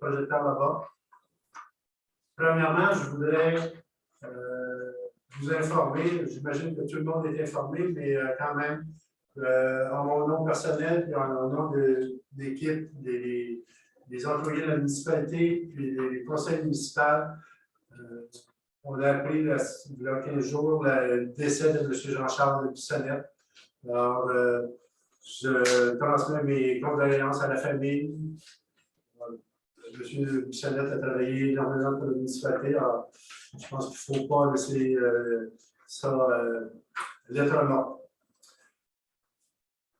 projecteur là-bas. Premièrement, je voudrais vous informer, j'imagine que tout le monde est informé, mais quand même, en mon nom personnel et en nom de l'équipe, des employés de la municipalité et des conseils municipaux, on a appris il y a 15 jours le décès de M. Jean-Charles Bissonnette. Alors, je transmets mes condoléances à la famille. M. Bissonnette a travaillé énormément pour la municipalité. Alors, je pense qu'il ne faut pas laisser ça lettre morte.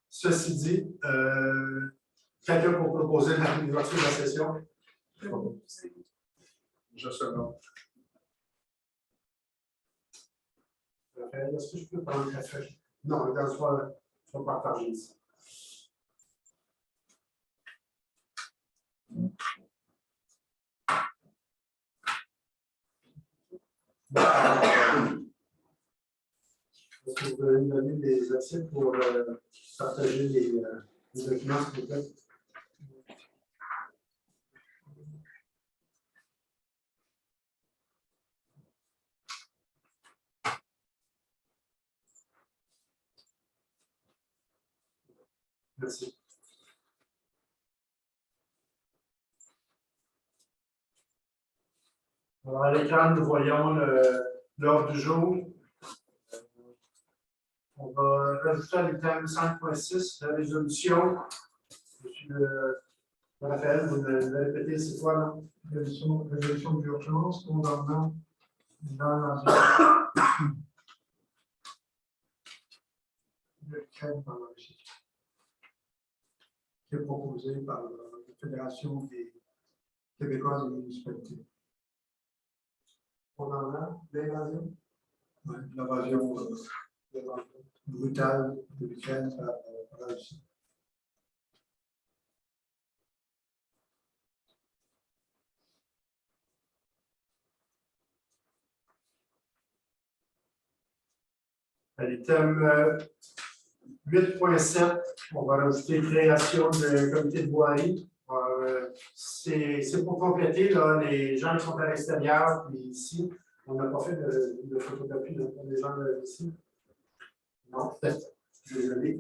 Ceci dit, quelqu'un pour proposer l'ouverture de la session? Je seconde. Est-ce que je peux prendre un café? Non, regarde, je vais partager ici. Est-ce que vous pouvez me donner des accès pour partager les documents, s'il vous plaît? Merci. Alors, à l'écran, nous voyons l'ordre du jour. On va rajouter à l'item 5.6, la résolution. Monsieur Raphaël, vous me répétez, c'est quoi là? Résolution d'urgence, condamnant dans l'environnement de crème par la Belgique, qui est proposée par la Fédération des Québécois et des municipalités. Condamnant l'invasion? Oui, l'invasion brutale de l'Ukraine par la Russie. À l'item 8.7, on va rajouter création de comité de voirie. C'est pour compléter là, les gens qui sont à l'extérieur, puis ici. On n'a pas fait de photocopie pour les gens ici. Non, peut-être. Désolé.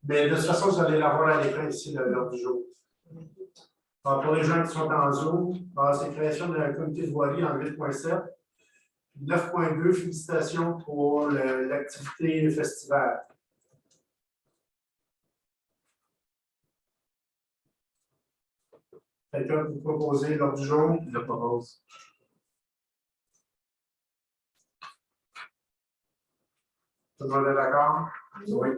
Mais de toute façon, vous allez l'avoir à l'écran ici, l'heure du jour. Alors, pour les gens qui sont en Zoom, c'est création d'un comité de voirie en 8.7. 9.2, félicitations pour l'activité festival. Quelqu'un peut proposer l'ordre du jour? Je le propose. Tout le monde est d'accord? Oui.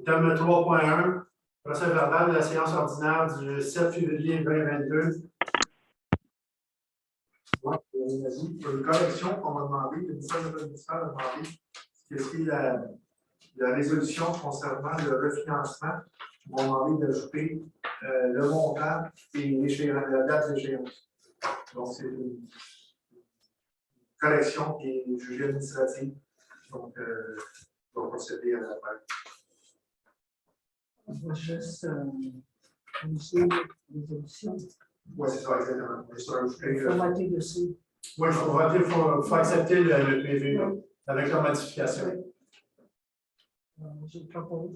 Item 3.1, procès verbal de la séance ordinaire du 7 février 2022. Oui, une correction qu'on m'a demandé, le ministère de l'Administration a demandé, c'est la résolution concernant le refinancement. Ils m'ont demandé d'ajouter le montant et la date d'échéance. Donc, c'est une correction qui est jugée administrative. Donc, on va procéder à la fin. On va juste annoncer résolution. Oui, c'est ça, exactement. Il faut voter dessus. Oui, il faut voter, il faut accepter le PV là, avec la modification. Je le propose.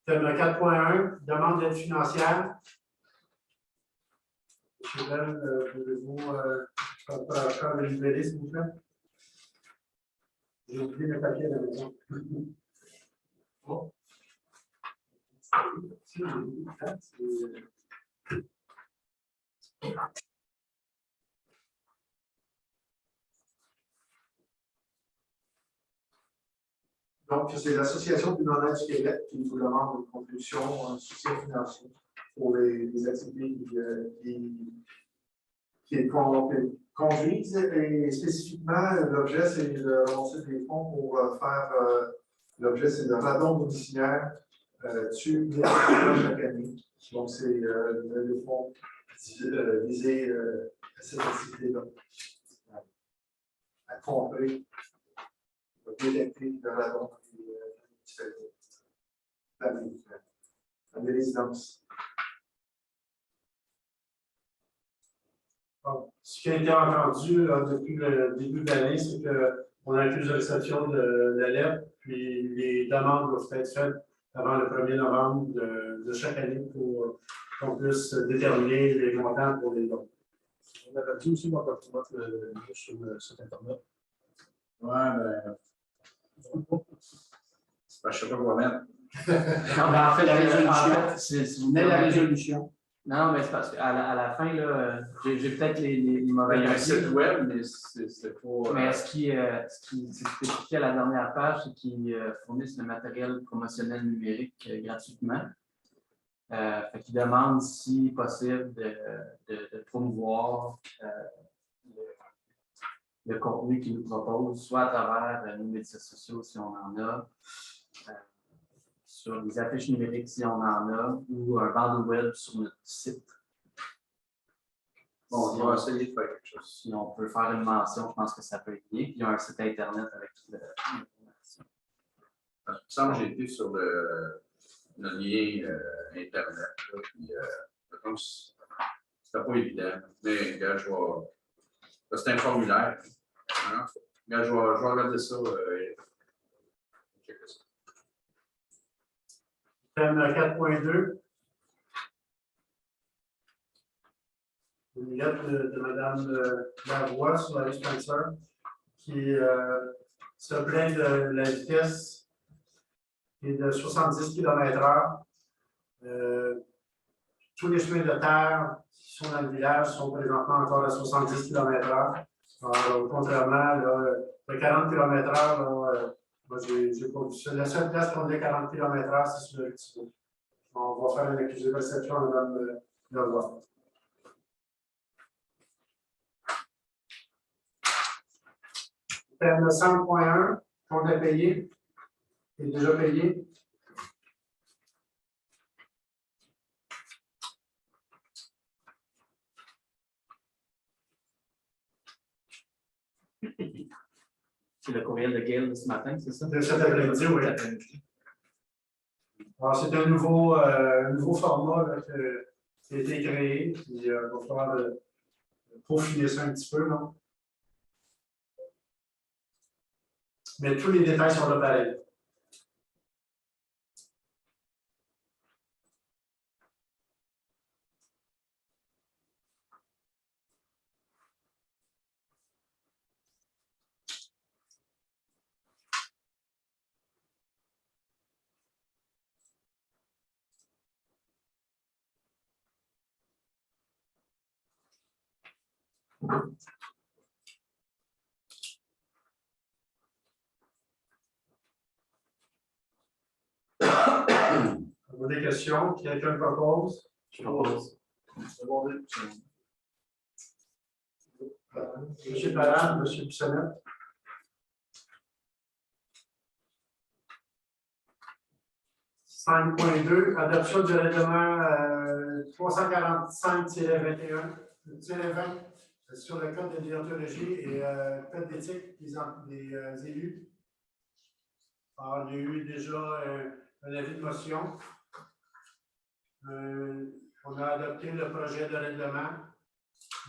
Thème 4.1, demande d'aide financière. M. Bell, pouvez-vous faire le libellé, s'il vous plaît? J'ai oublié mes papiers à la maison. Bon. Donc, c'est l'Association du Nord-Est du Québec qui vous demande une contribution en soutien financier pour les activités qui conduisent. Et spécifiquement, l'objet, c'est de remonter des fonds pour faire l'objet, c'est le radon domiciliaire sur chaque année. Donc, c'est le fonds visé à cette activité-là. À tromper détecter le radon dans les résidences. Bon, ce qui a été entendu depuis le début de l'année, c'est qu'on a accusé de réception de lettres, puis les demandes doivent être faites avant le 1er novembre de chaque année pour qu'on puisse déterminer les montants pour les dons. On avait dit aussi, moi, quand tu mettre le lien sur le site Internet. Ouais, ben. Je sais pas quoi mettre. Non, mais en fait, La résolution. en fait, si vous Mais la permettez- résolution. Non, mais c'est parce qu'à la fin, là, j'ai peut-être les mauvais Il y a un papiers. site web, mais c'est pas. Mais ce qui c'est spécifié à la dernière page, c'est qu'ils fournissent le matériel promotionnel numérique gratuitement. Fait qu'ils demandent, si possible, de promouvoir le contenu qu'ils nous proposent, soit à travers nos médias sociaux, si on en a, sur les affiches numériques, si on en a, ou un bandeau web sur notre site. Bon, Si on va essayer de faire quelque chose. Si on peut faire une mention, je pense que ça peut être bien. Puis il y a un site Internet avec toute l'information. Il me semble que j'ai été sur le lien Internet, là, puis comme c'était pas évident. Mais, gars, je vais. C'est un formulaire. Hein? Gars, je vais regarder ça. Checker ça. Thème 4.2. Une lettre de Mme Lavoie sur la Spencer qui se plaint de la vitesse qui est de 70 km/h. Tous les chemins de terre qui sont dans le village sont présentement encore à 70 km/h. Contrairement, là, le 40 km/h, moi, j'ai pas vu ça. La seule place qu'on a 40 km/h, c'est sur le petit bout. On va faire un accusé de réception à Mme Lavoie. Thème 5.1, qu'on a payé, est déjà payé. C'est le courriel de Gail de ce matin, c'est ça? De cet après-midi, oui. Alors, c'est un nouveau format là, qui a été créé, puis il va falloir peaufiner ça un petit peu, non? Mais tous les détails sont là pareil. On a des questions? Quelqu'un propose? Je propose. Monsieur Parade, Monsieur Bissonnette. « 5.2, adoption du règlement 345-21-20 sur le code de déontologie et code d'éthique des élus. » Alors, il y a eu déjà un avis de motion. On a adopté le projet de règlement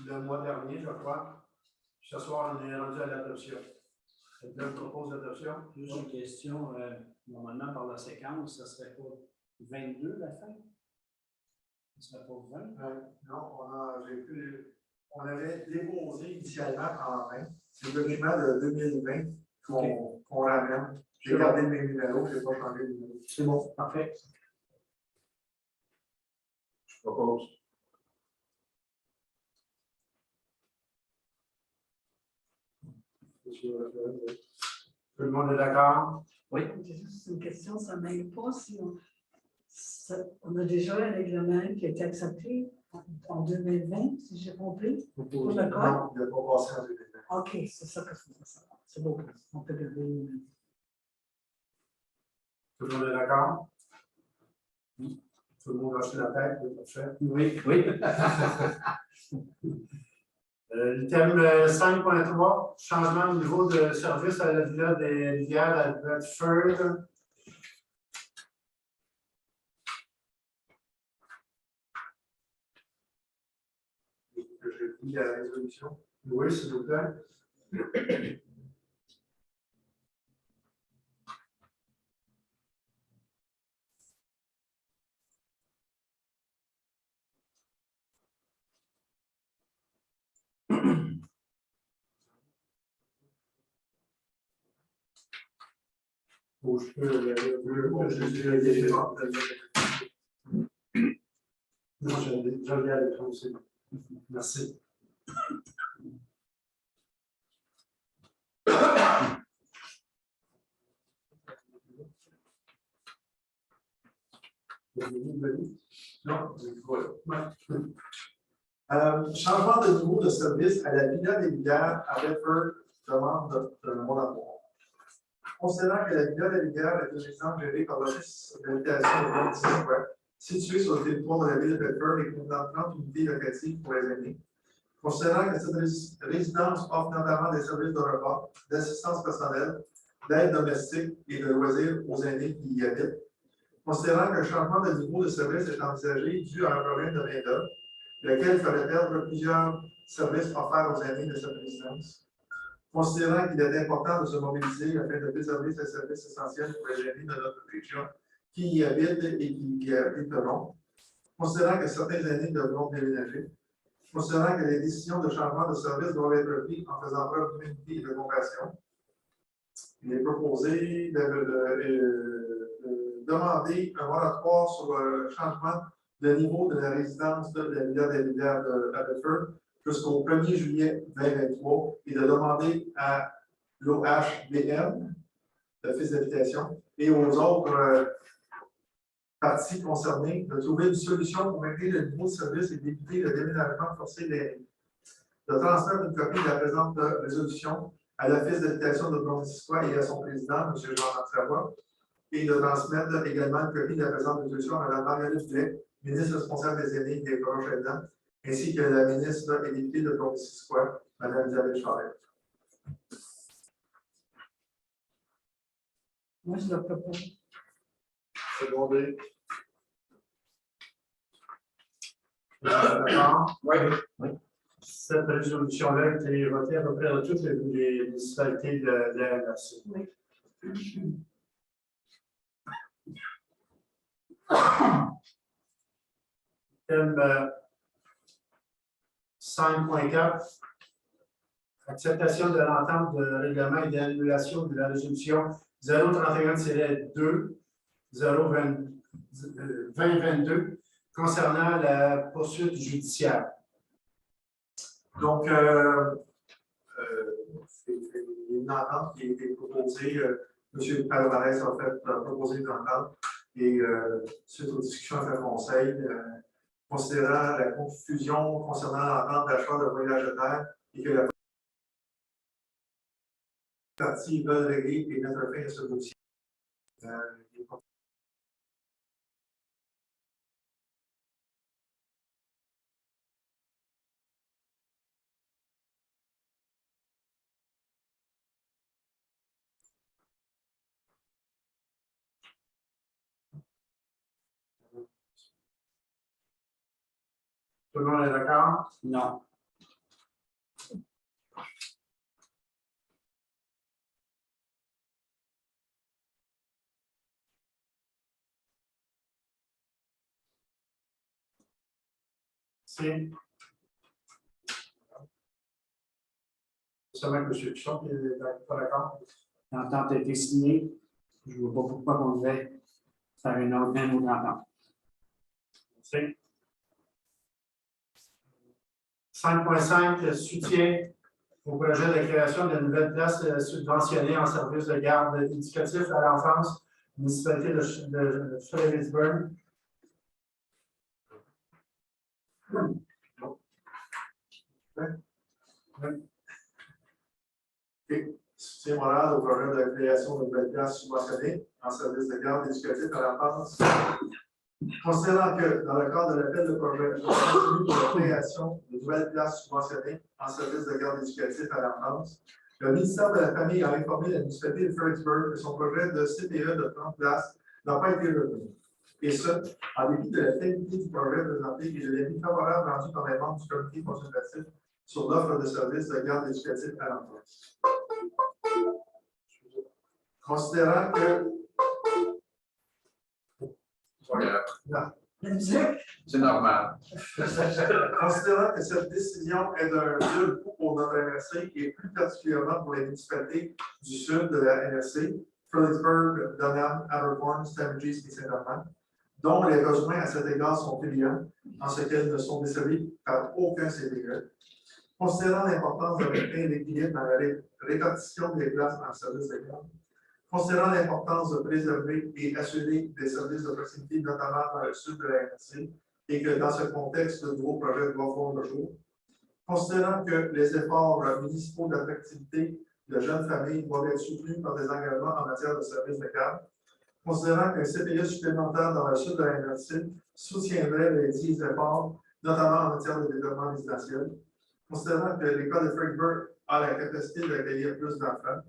le mois dernier, je crois. Puis ce soir, on est rendu à l'adoption. Quelqu'un propose l'adoption? Juste une question. Normalement, par la séquence, ça serait pas 22 la fin? Ça serait pas 20? Non, on avait déposé initialement en 20. C'est le document de 2020 qu'on ramène. J'ai gardé le même numéro, je n'ai pas changé de numéro. C'est bon, parfait. Je propose. Tout le monde est d'accord? Oui. J'ai juste une question, ça ne m'aide pas si on a déjà un règlement qui a été accepté en 2020, si j'ai compris. Pour le code? Non, il n'a pas passé en 2020. OK, c'est ça que je voulais savoir. C'est beau, on peut le Tout le monde est d'accord? Oui. Tout le monde a hoché la tête, c'est parfait. Oui, oui. Item 5.3, changement au niveau de service à la Villa des Rivières à Bedford. Je lis la résolution. Oui, s'il vous plaît. Ou je peux non, je l'ai à l'écran aussi. Merci. Non, changement de niveau de service à la Villa des Rivières à Bedford demande de moratoire. Considérant que la Villa des Rivières est une résidence gérée par l'Office d'habitation de Montréal, située sur le territoire de la ville de Bedford et comprenant 30 unités locatives pour les aînés. Considérant que cette résidence offre notamment des services de repas, d'assistance personnelle, d'aide domestique et de loisirs aux aînés qui y habitent. Considérant qu'un changement de niveau de service est envisagé dû à un problème de main-d'œuvre, lequel ferait perdre plusieurs services offerts aux aînés de cette résidence. Considérant qu'il est important de se mobiliser afin de préserver ces services essentiels pour les aînés de notre région qui y habitent et qui y habiteront. Considérant que certains aînés devront déménager. Considérant que les décisions de changement de service doivent être prises en faisant preuve d'humanité et de compassion. Il est proposé de demander un moratoire sur le changement de niveau de la résidence de la Villa des Rivières de Bedford jusqu'au 1er juillet 2023 et de demander à l'OHBM, l'Office d'habitation, et aux autres parties concernées de trouver une solution pour maintenir le niveau de service et d'éviter le déménagement forcé des de transmettre une copie de la présente résolution à l'Office d'habitation de Montréal et à son président, M. Jean-Marc Savoie, et de transmettre également une copie de la présente résolution à Mme Marguerite Blais, ministre responsable des aînés et des proches aidants, ainsi que la ministre éditée de Montréal, Mme Isabelle Charest. Moi, je le propose. Secondé. Oui. Cette résolution-là a été votée à peu près dans toutes les municipalités de la nation. Oui. Thème 5.4. Acceptation de l'entente de règlement et d'annulation de la résolution 031-2-2022 concernant la poursuite judiciaire. Donc, c'est une entente qui a été proposée. M. Palmarès a fait proposer une entente et suite aux discussions avec le Conseil, considérant la confusion concernant l'entente d'achat de voyageurs et que la partie veulent régler et mettre fin à ce dossier. Tout le monde est d'accord? Non. C'est seulement que M. Pichon qui n'est pas d'accord. L'entente a été signée. Je ne vois pas pourquoi on devait faire une autre entente. C'est 5.5, soutien au projet de création de nouvelles places subventionnées en service de garde éducatif à l'enfance, municipalité de Fredericksburg. Soutien moral au projet de création de nouvelles places subventionnées en service de garde éducatif à l'enfance, Considérant que, dans le cadre de l'appel de projet, compte tenu de la création de nouvelles places subventionnées en service de garde éducatif à l'enfance, le ministère de la Famille a informé la municipalité de Fredericksburg que son projet de CPE de 30 places n'a pas été retenu. Et ce, en dépit de la qualité du projet présenté et de l'avis favorable rendu par les membres du comité consultatif sur l'offre de services de garde éducatif à l'enfance. Considérant que La musique, C'est normal. Considérant que cette décision est d'un dur coup pour notre MRC et plus particulièrement pour les municipalités du sud de la MRC, Fredericksburg, Dunham, Abercorn, Stamford et Saint-Armand, dont les besoins à cet égard sont évidents, en ce qu'elles ne sont desservies par aucun CPE. Considérant l'importance de maintenir l'équilibre dans la répartition des places en service de garde, considérant l'importance de préserver et assurer des services de proximité, notamment dans le sud de la MRC, et que dans ce contexte, le nouveau projet doit voir le jour. Considérant que les efforts municipaux d'attractivité de jeunes familles doivent être soutenus par des engagements en matière de services de garde. Considérant qu'un CPE supplémentaire dans le sud de la MRC soutiendrait les dits efforts, notamment en matière de développement résidentiel. Considérant que l'école de Fredericksburg a la capacité d'accueillir plus d'enfants.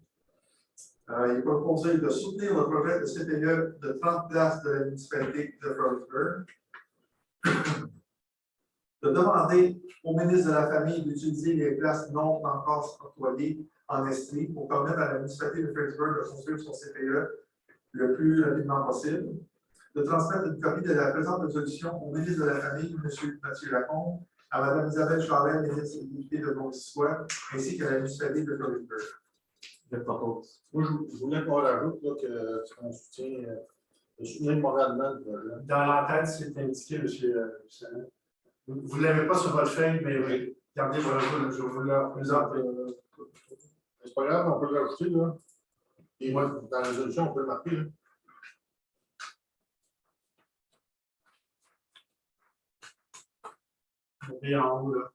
Il est proposé de soutenir le projet de CPE de 30 places de la municipalité de Fredericksburg. De demander au ministre de la Famille d'utiliser les places non encore employées en Estrie pour permettre à la municipalité de Fredericksburg de construire son CPE le plus rapidement possible. De transmettre une copie de la présente résolution au ministre de la Famille, M. Mathieu Lacombe, à Mme Isabelle Charest, ministre de l'Unité de Montessois, ainsi qu'à la municipalité de Fredericksburg. Je propose. Moi, je voulais qu'on rajoute là, que on soutient moralement le projet. Dans l'entête, c'est indiqué, M. Sanet. Vous ne l'avez pas sur votre feuille, mais regardez, je vous le présente. C'est pas grave, on peut le rajouter, là. Et moi, dans la résolution, on peut le marquer, là. Et en haut, là,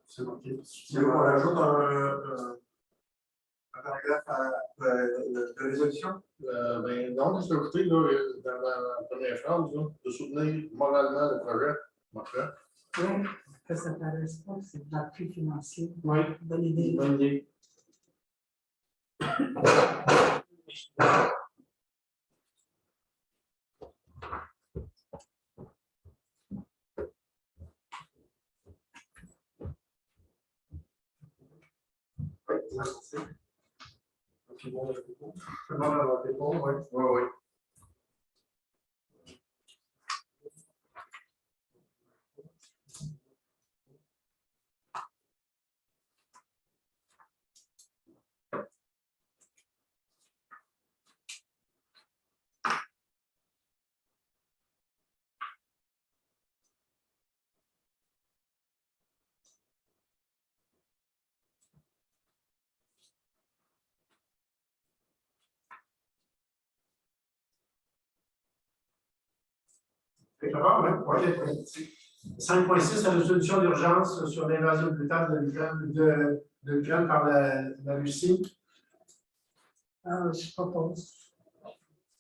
c'est marqué. On rajoute un paragraphe de résolution. Ben, non, c'est ajouté, là, dans la première phrase, là, de soutenir moralement le projet. Marquant. oui, que ça ne paraisse pas que c'est de l'appui financier. Oui, Bonne idée. bonne idée. Tout le monde a voté pour, oui. Oui, oui. C'est clair, oui. 5.6, la résolution d'urgence sur l'invasion brutale de l'Ukraine par la Russie. Je propose.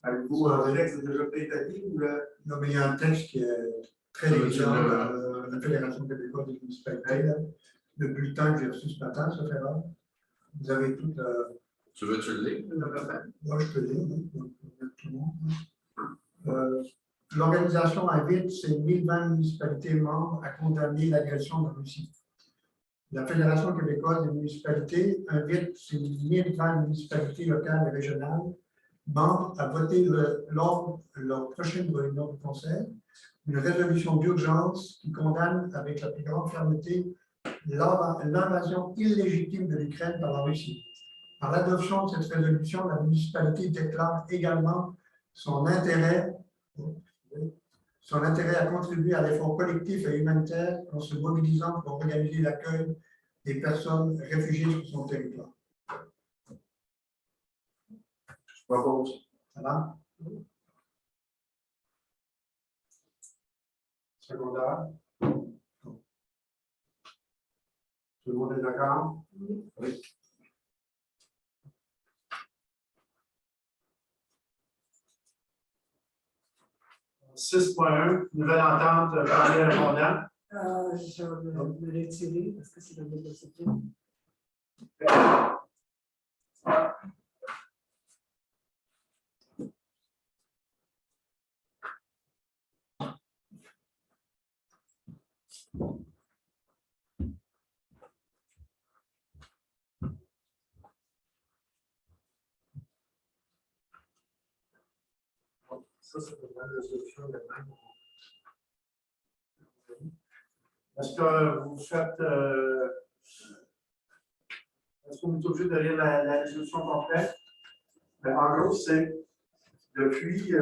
Avez-vous un texte déjà préétabli ou le... Non, mais il y a un texte qui est très exigeant de la Fédération québécoise des municipalités. Là. Le bulletin que j'ai reçu ce matin, ça fait rare. Vous avez tout. Tu veux-tu le lire? Moi, je peux lire. Tout le monde. L'organisation invite ses 1020 municipalités membres à condamner l'agression de la Russie. La Fédération québécoise des municipalités invite ses 1020 municipalités locales et régionales membres à voter lors de leur prochaine réunion du Conseil une résolution d'urgence qui condamne avec la plus grande fermeté l'invasion illégitime de l'Ukraine par la Russie. Par l'adoption de cette résolution, la municipalité déclare également son intérêt à contribuer à l'effort collectif et humanitaire en se mobilisant pour organiser l'accueil des personnes réfugiées sur son territoire. Je propose. Ça va? Secondaire. Tout le monde est d'accord? Oui. 6.1, nouvelle entente premier répondant. Je vais me retirer parce que c'est la vélocité. Ça, c'est une résolution de même. Est-ce que vous faites. Est-ce que vous êtes obligé de lire la résolution complète? Mais en gros, c'est depuis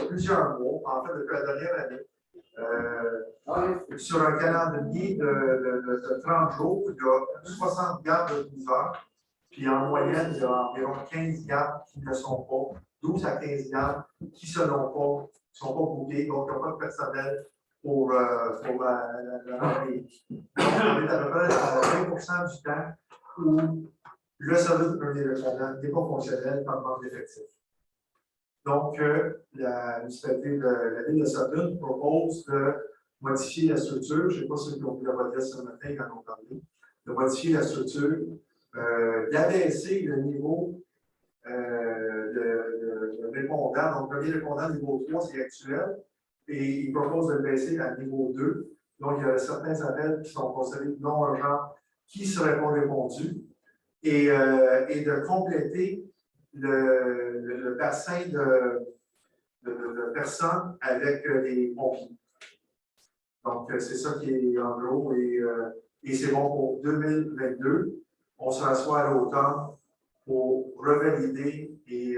plusieurs mois, en fait, depuis la dernière année, sur un calendrier de 30 jours, il y a 60 gardes de 12 heures, puis en moyenne, il y a environ 15 gardes qui ne sont pas, 12 à 15 gardes qui ne sont pas bookés, donc ils n'ont pas de personnel pour la rentrée. On est à peu près à 20% du temps où le service de premier répondant n'est pas fonctionnel par manque d'effectifs. Donc, la municipalité de la ville de Sutton propose de modifier la structure. Je ne sais pas si on peut la voter ce matin quand on parlait. De modifier la structure, d'abaisser le niveau de répondant. Donc, premier répondant niveau 3, c'est actuel. Et il propose de le baisser à niveau 2. Donc, il y a certains appels qui sont considérés non urgents qui seraient pas répondus. Et de compléter le bassin de personnes avec des pompiers. Donc, c'est ça qui est en gros, et c'est bon pour 2022. On se rassoit à l'automne pour revalider et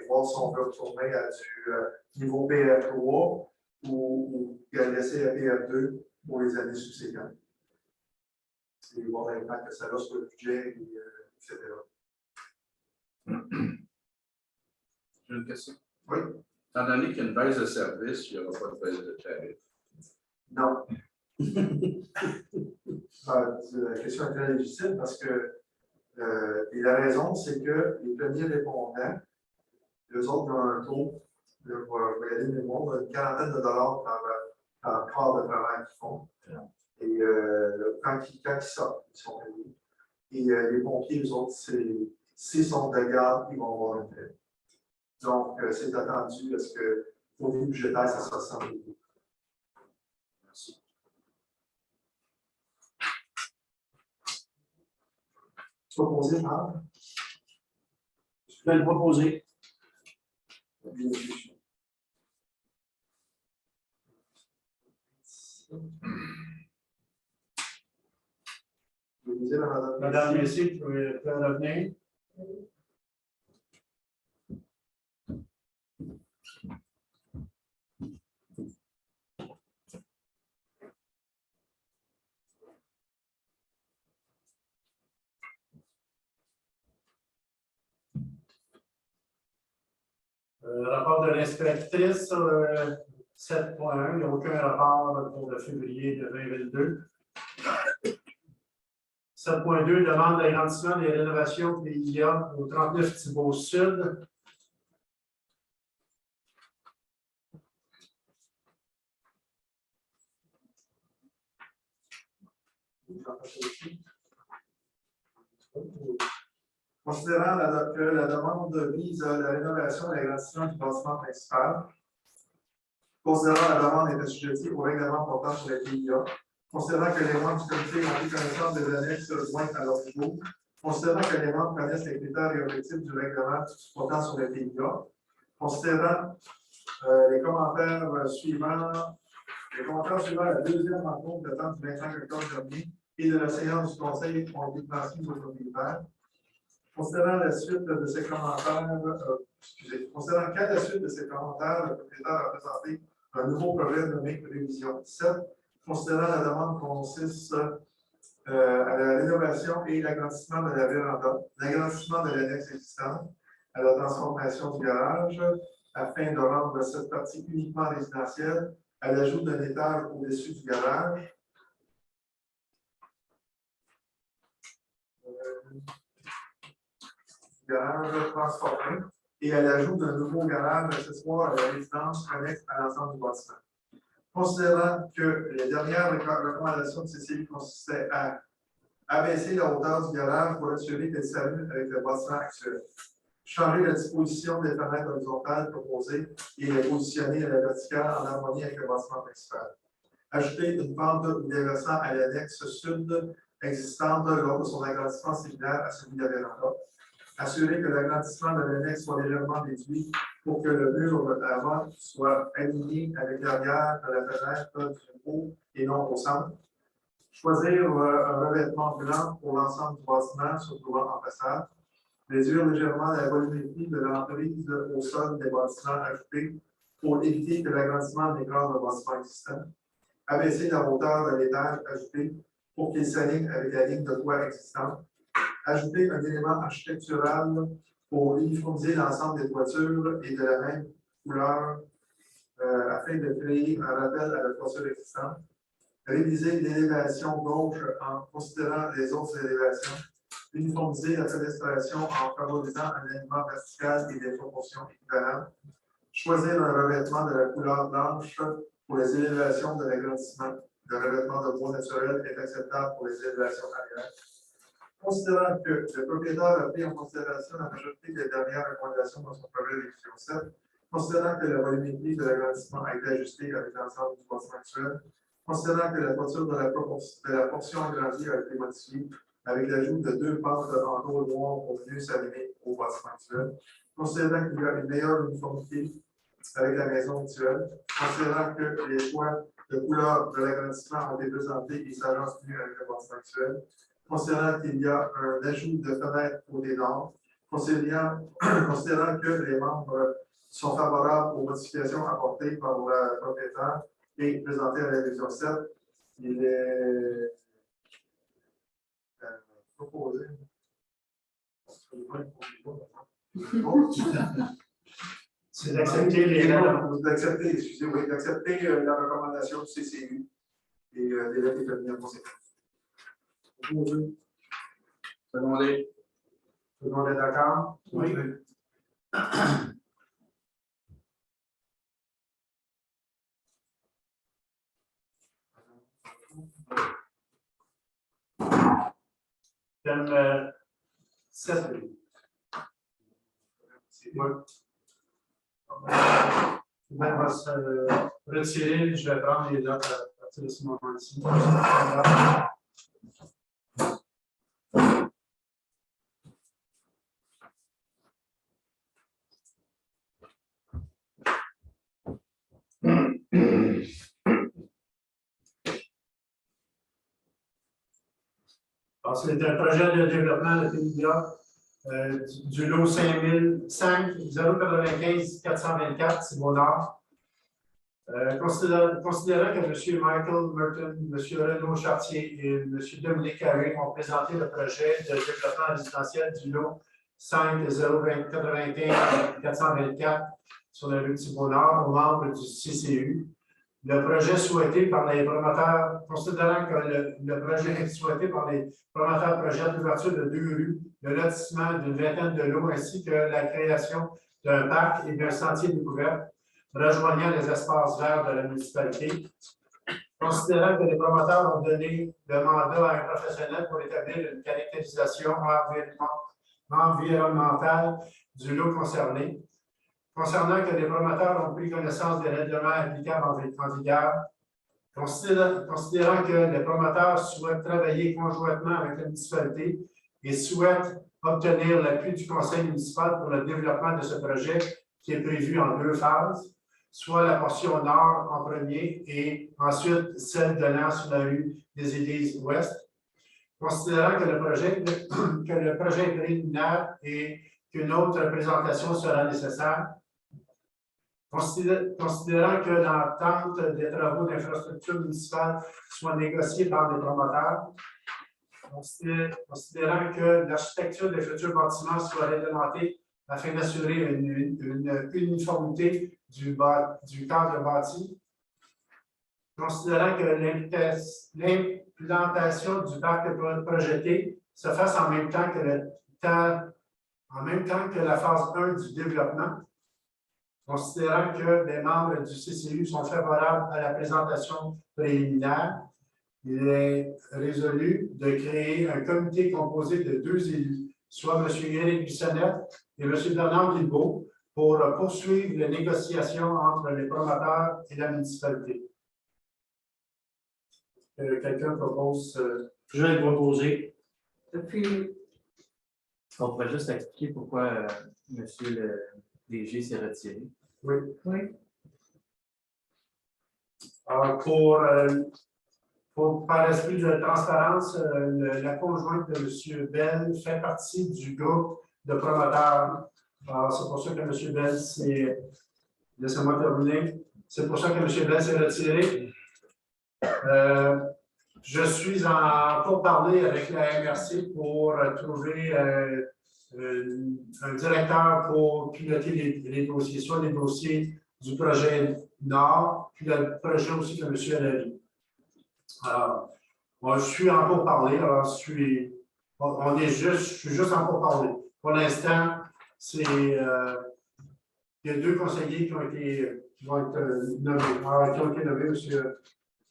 voir si on peut retourner à du niveau PR3 ou laisser la PR2 pour les années subséquentes. Et voir l'impact que ça a sur le budget, etc. J'ai une question. Oui. Étant donné qu'il y a une baisse de service, il n'y aura pas de baisse de tarif. Non. La question est très légitime parce que et la raison, c'est que les premiers répondants, eux autres ont un taux, je vais y aller de mémoire, une quarantaine de dollars par quart de travail qu'ils font. Et quand ils sortent, ils sont payés. Et les pompiers, eux autres, s'ils sont de garde, ils vont avoir une paie. Donc, c'est attendu parce que au niveau budgétaire, ça se ressemble beaucoup. Merci. Proposé par? Je vais le proposer. Madame Messier, vous pouvez revenir. Rapport de l'inspectrice sur 7.1, il n'y a aucun rapport pour le février de 2022. 7.2, demande d'agrandissement des rénovations PIA au 39 Thibault Sud. Considérant que la demande vise la rénovation et l'agrandissement du bâtiment principal, considérant la demande est assujettie au règlement portant sur la PIA, considérant que les membres du comité ont pris connaissance des annexes jointes à leur niveau, considérant que les membres connaissent les critères et objectifs du règlement portant sur la PIA, considérant les commentaires suivants la deuxième rencontre de temps du 25 octobre dernier et de la séance du conseil ont été transmis aux propriétaires. Considérant la suite de ces commentaires, considérant qu'à la suite de ces commentaires, le propriétaire a présenté un nouveau projet nommé Révision 17, considérant la demande consiste à la rénovation et l'agrandissement de la véranda, l'agrandissement de l'annexe existante, à la transformation du garage, afin de rendre cette partie uniquement résidentielle, à l'ajout d'un étage au-dessus du garage. Garage transformé. et à l'ajout d'un nouveau garage accessoire à la résidence annexe à l'ensemble du bâtiment. Considérant que les dernières recommandations de CCI consistaient à abaisser la hauteur du garage pour assurer qu'elle s'aligne avec le bâtiment actuel, changer la disposition des fenêtres horizontales proposées et les positionner à la verticale en harmonie avec le bâtiment principal, ajouter une pente ou déversant à l'annexe sud existante lors de son agrandissement similaire à celui de la véranda, assurer que l'agrandissement de l'annexe soit légèrement réduit pour que le mur avant soit aligné avec l'arrière de la fenêtre du haut et non au centre. Choisir un revêtement blanc pour l'ensemble du bâtiment se trouvant en façade. Réduire légèrement la volumétrie de l'emprise au sol des bâtiments ajoutés pour éviter que l'agrandissement n'écrase le bâtiment existant. Abaisser la hauteur de l'étage ajouté pour qu'il s'aligne avec la ligne de toit existante. Ajouter un élément architectural pour uniformiser l'ensemble des toitures et de la même couleur afin de créer un rappel à la toiture existante. Réviser l'élévation gauche en considérant les autres élévations. Uniformiser la fenestration en favorisant un alignement vertical et des proportions équivalentes. Choisir un revêtement de la couleur blanche pour les élévations de l'agrandissement. Le revêtement de bois naturel est acceptable pour les élévations arrière. Considérant que le propriétaire a pris en considération la majorité des dernières recommandations dans son projet d'édition 7, considérant que la volumétrie de l'agrandissement a été ajustée avec l'ensemble du bâtiment actuel, considérant que la toiture de la portion agrandie a été modifiée avec l'ajout de 2 pentes en tôle noire pour mieux s'aligner au bâtiment actuel, considérant qu'il y a une meilleure uniformité avec la maison actuelle, considérant que les choix de couleur de l'agrandissement ont été présentés et s'agencent mieux avec le bâtiment actuel, considérant qu'il y a un ajout de fenêtres côté nord, considérant que les membres sont favorables aux modifications apportées par le propriétaire et présentées à la révision 7, il est proposé. C'est d'accepter les d'accepter, excusez-moi, d'accepter la recommandation du CCU et des lettres établies en conséquence. Secondé. Tout le monde est d'accord? Oui. Thème 7. Oui. On va se retirer, je vais prendre les notes à partir de ce moment-ci. C'est un projet de développement de PIA du lot 095 424, c'est mon nord. Considérant que M. Michael Merton, M. Renaud Chartier et M. Dominique Carré ont présenté le projet de développement résidentiel du lot 5-081 424 sur la rue Thibault-Nord aux membres du CCU. Le projet souhaité par les promoteurs, considérant que le projet souhaité par les promoteurs projette l'ouverture de 2 rues, le lotissement d'une vingtaine de lots ainsi que la création d'un parc et d'un sentier découvert rejoignant les espaces verts de la municipalité. Considérant que les promoteurs ont donné le mandat à un professionnel pour établir une caractérisation environnementale du lot concerné. Concernant que les promoteurs ont pris connaissance des règlements applicables en vigueur, considérant que les promoteurs souhaitent travailler conjointement avec la municipalité et souhaitent obtenir l'appui du conseil municipal pour le développement de ce projet qui est prévu en 2 phases, soit la portion nord en premier et ensuite celle donnant sur la rue des Églises ouest. Considérant que le projet est préliminaire et qu'une autre présentation sera nécessaire, considérant que l'entente des travaux d'infrastructure municipale soit négociée par les promoteurs, considérant que l'architecture des futurs bâtiments soit réglementée afin d'assurer une uniformité du cadre bâti, considérant que l'implantation du parc projeté se fasse en même temps en même temps que la phase 1 du développement, considérant que les membres du CCU sont favorables à la présentation préliminaire, il est résolu de créer un comité composé de 2 élus, soit M. Éric Bissonnette et M. Bernard Guilbeault, pour poursuivre les négociations entre les promoteurs et la municipalité. Quelqu'un propose. Je vais le proposer. Puis, On pourrait juste expliquer pourquoi monsieur le DG s'est retiré. Oui. oui, Alors, par esprit de transparence, la conjointe de M. Bell fait partie du groupe de promoteurs. Alors, c'est pour ça que M. Bell s'est. Laissez-moi terminer. C'est pour ça que M. Bell s'est retiré. Je suis en pourparlers avec la MRC pour trouver un directeur pour piloter les dossiers, soit les dossiers du projet Nord, puis le projet aussi de M. Allary. Alors, moi, je suis en pourparlers, alors je suis juste en pourparlers. Pour l'instant, c'est il y a 2 conseillers qui vont être nommés. Alors, qui ont été nommés,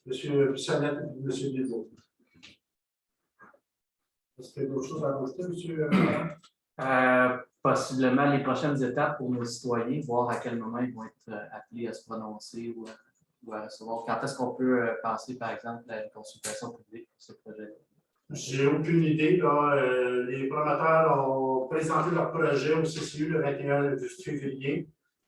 M. Bissonnette et M. Guilbeault. Est-ce qu'il y a d'autres choses à ajouter, M. Possiblement les prochaines étapes pour nos citoyens, voir à quel moment ils vont être appelés à se prononcer ou à recevoir. Quand est-ce qu'on peut passer, par exemple, à une consultation publique pour ce projet-là? J'ai aucune idée. Là. Les promoteurs ont présenté leur projet au CCU le 21 février.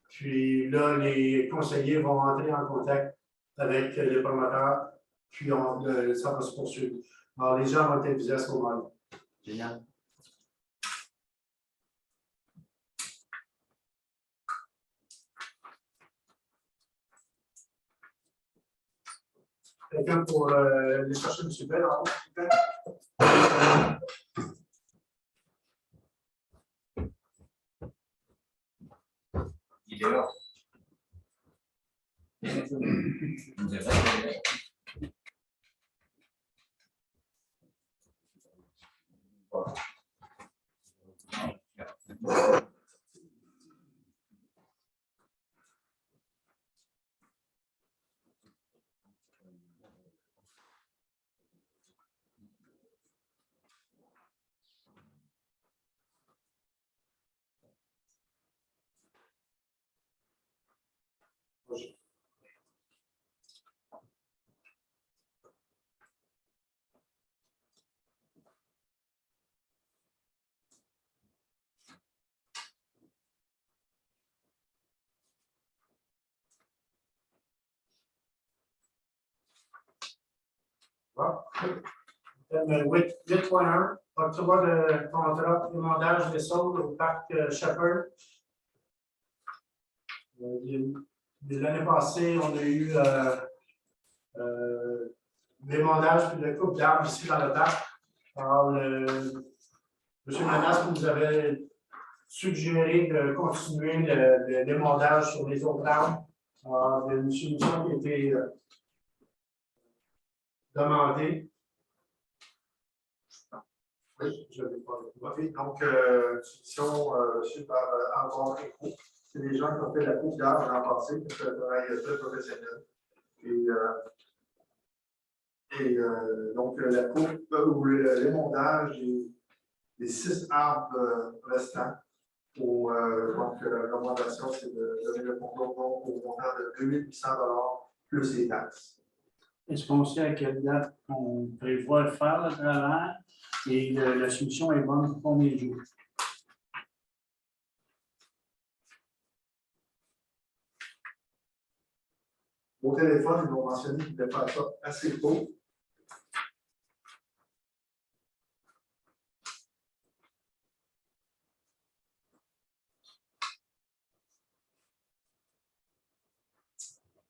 Puis là, les conseillers vont entrer en contact avec les promoteurs, puis ça va se poursuivre. Alors, les gens vont être avisés à ce moment-là. Génial. Quelqu'un pour aller chercher M. Bell en haut, s'il vous plaît? Il est là. Vous êtes là. Thème 8.1, octroi de contrat d'émondage des saules au parc Shepherd. L'année passée, on a eu l'émondage et le coupe d'arbres ici dans le parc. Alors, M. Manas nous avait suggéré de continuer l'émondage sur les autres arbres. Alors, il y a une solution qui a été demandée. Oui, je vais pas. Oui, donc, solution suite par Encore Éco. C'est des gens qui ont fait la coupe d'arbres l'an passé, qui fait un travail très professionnel. Donc, la coupe ou l'émondage des 6 arbres restants. Donc, la recommandation, c'est de donner le concours au montant de 2 800 $ plus les taxes. Est-ce qu'on sait à quelle date on prévoit de faire le travail et la solution est bonne pour combien de jours? Au téléphone, ils m'ont mentionné qu'ils devaient faire ça assez tôt.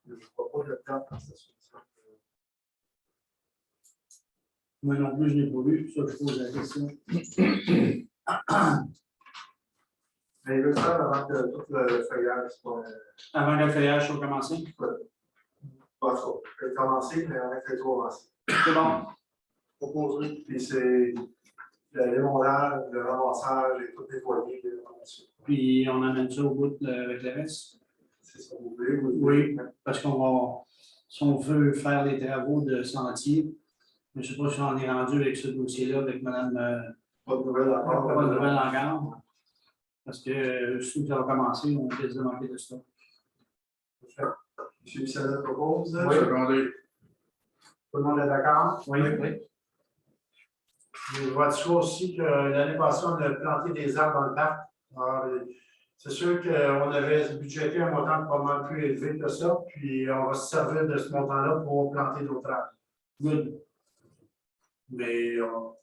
Je ne vois pas le temps dans cette solution. Moi non plus, je n'ai pas vu, c'est pour ça que je pose la question. Mais il veut faire avant que tout le feuillage soit. Avant que le feuillage soit commencé? Pas ça. Je vais commencer, mais avec les 3 avancés. C'est bon. Proposé. Puis c'est l'émondage, le ramassage et tout nettoyer. Puis on amène ça au bout avec le reste. C'est ça, vous voulez? Oui, parce qu'on va, si on veut faire les travaux de sentier, je ne sais pas si on est rendu avec ce dossier-là avec Mme. Pas de nouvelles encore. Pas de nouvelles encore. Parce que si nous avons commencé, on risque de manquer de ça. M. Bissonnette propose. Oui, secondé. Tout le monde est d'accord? Oui. Je vois de aussi que l'année passée, on a planté des arbres dans le parc. Alors, c'est sûr qu'on avait budgété un montant pas mal plus élevé que ça, puis on va se servir de ce montant-là pour planter d'autres arbres. Good. Mais on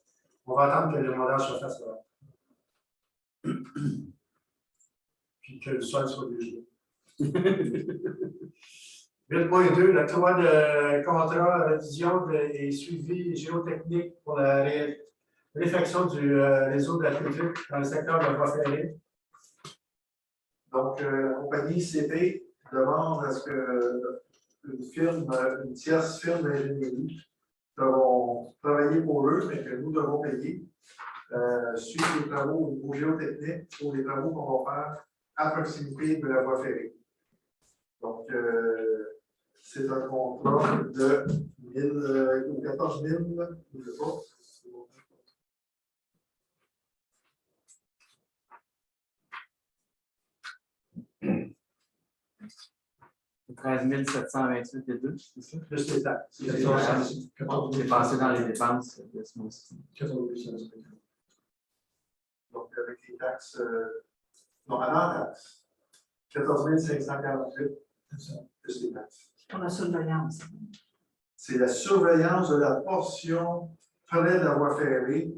va attendre que le montage se fasse là. Puis que le sol soit léger. 8.2, l'octroi de contrat révision et suivi géotechnique pour la réfection du réseau d'aqueduc dans le secteur de la voie ferrée. Donc, la compagnie CP demande à ce qu'une tierce firme d'ingénierie devons travailler pour eux, mais que nous devons payer, suivre les travaux au niveau géotechnique pour les travaux qu'on va faire à proximité de la voie ferrée. Donc, c'est un contrat de 14 000, je ne sais pas. 13 728 et 2, c'est ça? Plus les taxes. C'est passé dans les dépenses de ce mois-ci. Donc, avec les taxes, non, avant taxes, 14 548, plus les taxes. Pour la surveillance. C'est la surveillance de la portion près de la voie ferrée,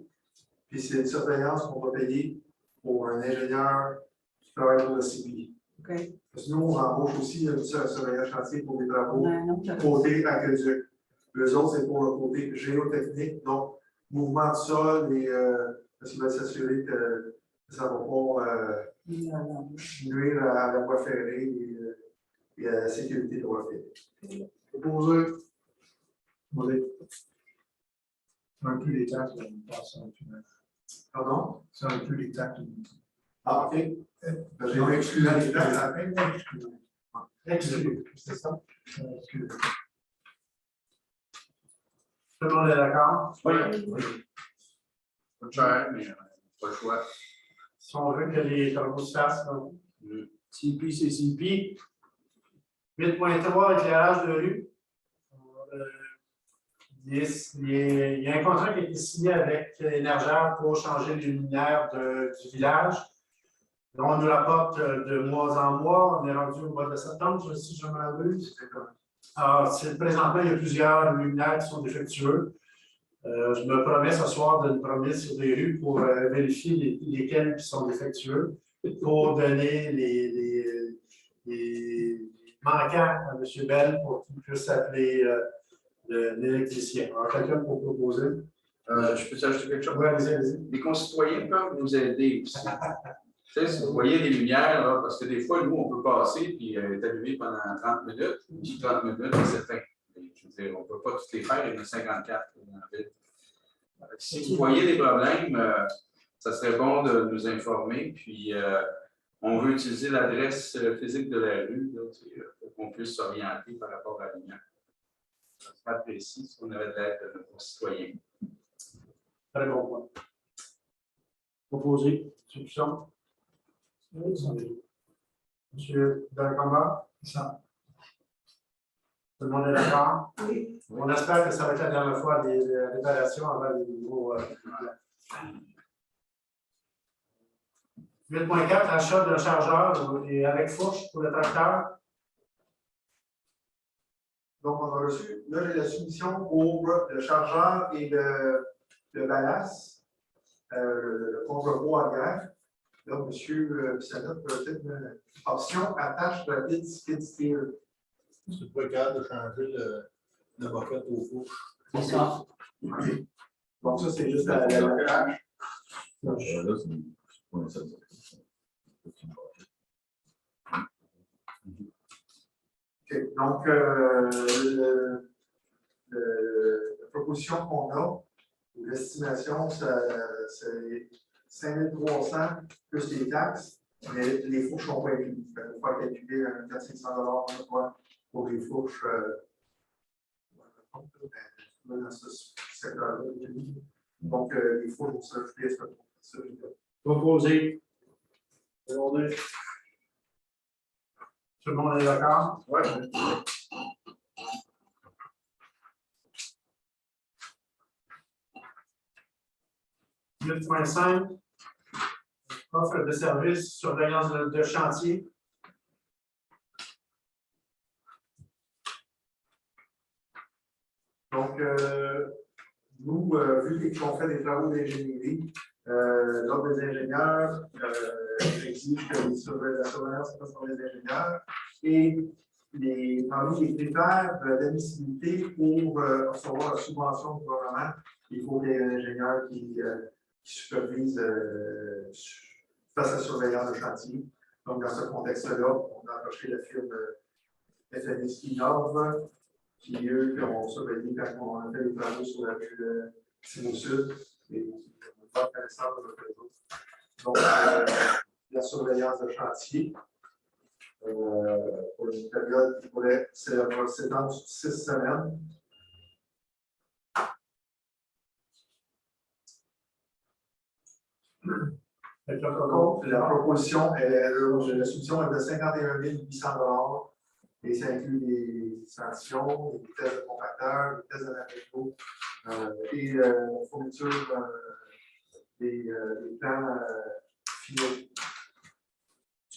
puis c'est une surveillance qu'on va payer pour un ingénieur qui travaille pour le CPI. OK. Parce que nous, on embauche aussi une surveillance chantier pour les travaux Non, côté aqueduc. Eux autres, c'est pour le côté géotechnique, donc mouvement de sol et parce qu'ils veulent s'assurer que ça ne va pas nuire à la voie ferrée et à la sécurité de la voie ferrée. Proposé. Ça inclut les taxes, on passe en final. Pardon? Ça inclut les taxes. Ah, OK. J'ai exclu les taxes à la fin. Exclu, c'est ça? Excusez. Tout le monde est d'accord? Oui. Pas cher, mais pas le choix. Si on veut que les travaux se fassent, donc. CP, c'est CP. 8.3, éclairage de rue. Il y a un contrat qui a été signé avec Énergère pour changer les luminaires du village. Donc, on nous rapporte de mois en mois. On est rendu au mois de septembre, si je m'abuse. Alors, présentement, il y a plusieurs luminaires qui sont défectueux. Je me promets ce soir de me promener sur des rues pour vérifier lesquels qui sont défectueux, pour donner les manquants à M. Bell pour qu'il puisse appeler l'électricien. Alors, quelqu'un pour proposer? Je peux t'ajouter quelque chose? Oui, allez-y. Les concitoyens peuvent nous aider aussi. Tu sais, si vous voyez des lumières, là, parce que des fois, nous, on peut passer puis être allumé pendant 30 minutes, puis 30 minutes, c'est fin. Je veux dire, on ne peut pas toutes les faire, il y en a 54 dans la ville. Si vous voyez des problèmes, ça serait bon de nous informer, puis on veut utiliser l'adresse physique de la rue là, pour qu'on puisse s'orienter par rapport à la lumière. Ça serait apprécié si on avait de l'aide de nos concitoyens. Très bon point. Proposé. Discussion. Monsieur Delcombat? Ça. Tout le monde est d'accord? Oui. On espère que ça va être la dernière fois des réparations avant les nouveaux. 8.4, achat d'un chargeur et avec fourche pour le tracteur. Donc, on a reçu, là, j'ai la soumission pour le chargeur et le ballast, le contre-poids à greffe. Là, M. Bissonnette peut peut-être une option attache rapide skid steer. C'est pas capable de changer la moquette au four. C'est ça. Donc, ça, c'est juste la tâche. Là, c'est pas ça. OK. Donc, la proposition qu'on a, ou L'estimation, c'est 5 300 plus les taxes, mais les fourches sont pas incluses. Il faut pas calculer 400 $, pour les fourches. Dans ce secteur-là. Donc, il faut s'ajouter à ce. Proposé. Demandé. Tout le monde est d'accord? Oui. 8.5, offre de services, surveillance de chantier. Donc, nous, vu qu'on fait des travaux d'ingénierie, l'ordre des ingénieurs exige que la surveillance se fasse par les ingénieurs et parmi les critères d'admissibilité pour recevoir la subvention du gouvernement, il faut qu'il y ait un ingénieur qui supervise fasse la surveillance de chantier. Donc, dans ce contexte-là, on a approché la firme FNS Innov, qui eux qui ont surveillé quand on a fait les travaux sur la rue Sino-Sud et on va faire connaissance de notre réseau. Donc, la surveillance de chantier pour une période qui pourrait s'étendre sur 6 semaines. La proposition, la subvention est de 51 800 $. Et ça inclut des sanctions, des tests de compacteurs, des tests d'analyse et fourniture des plans finaux.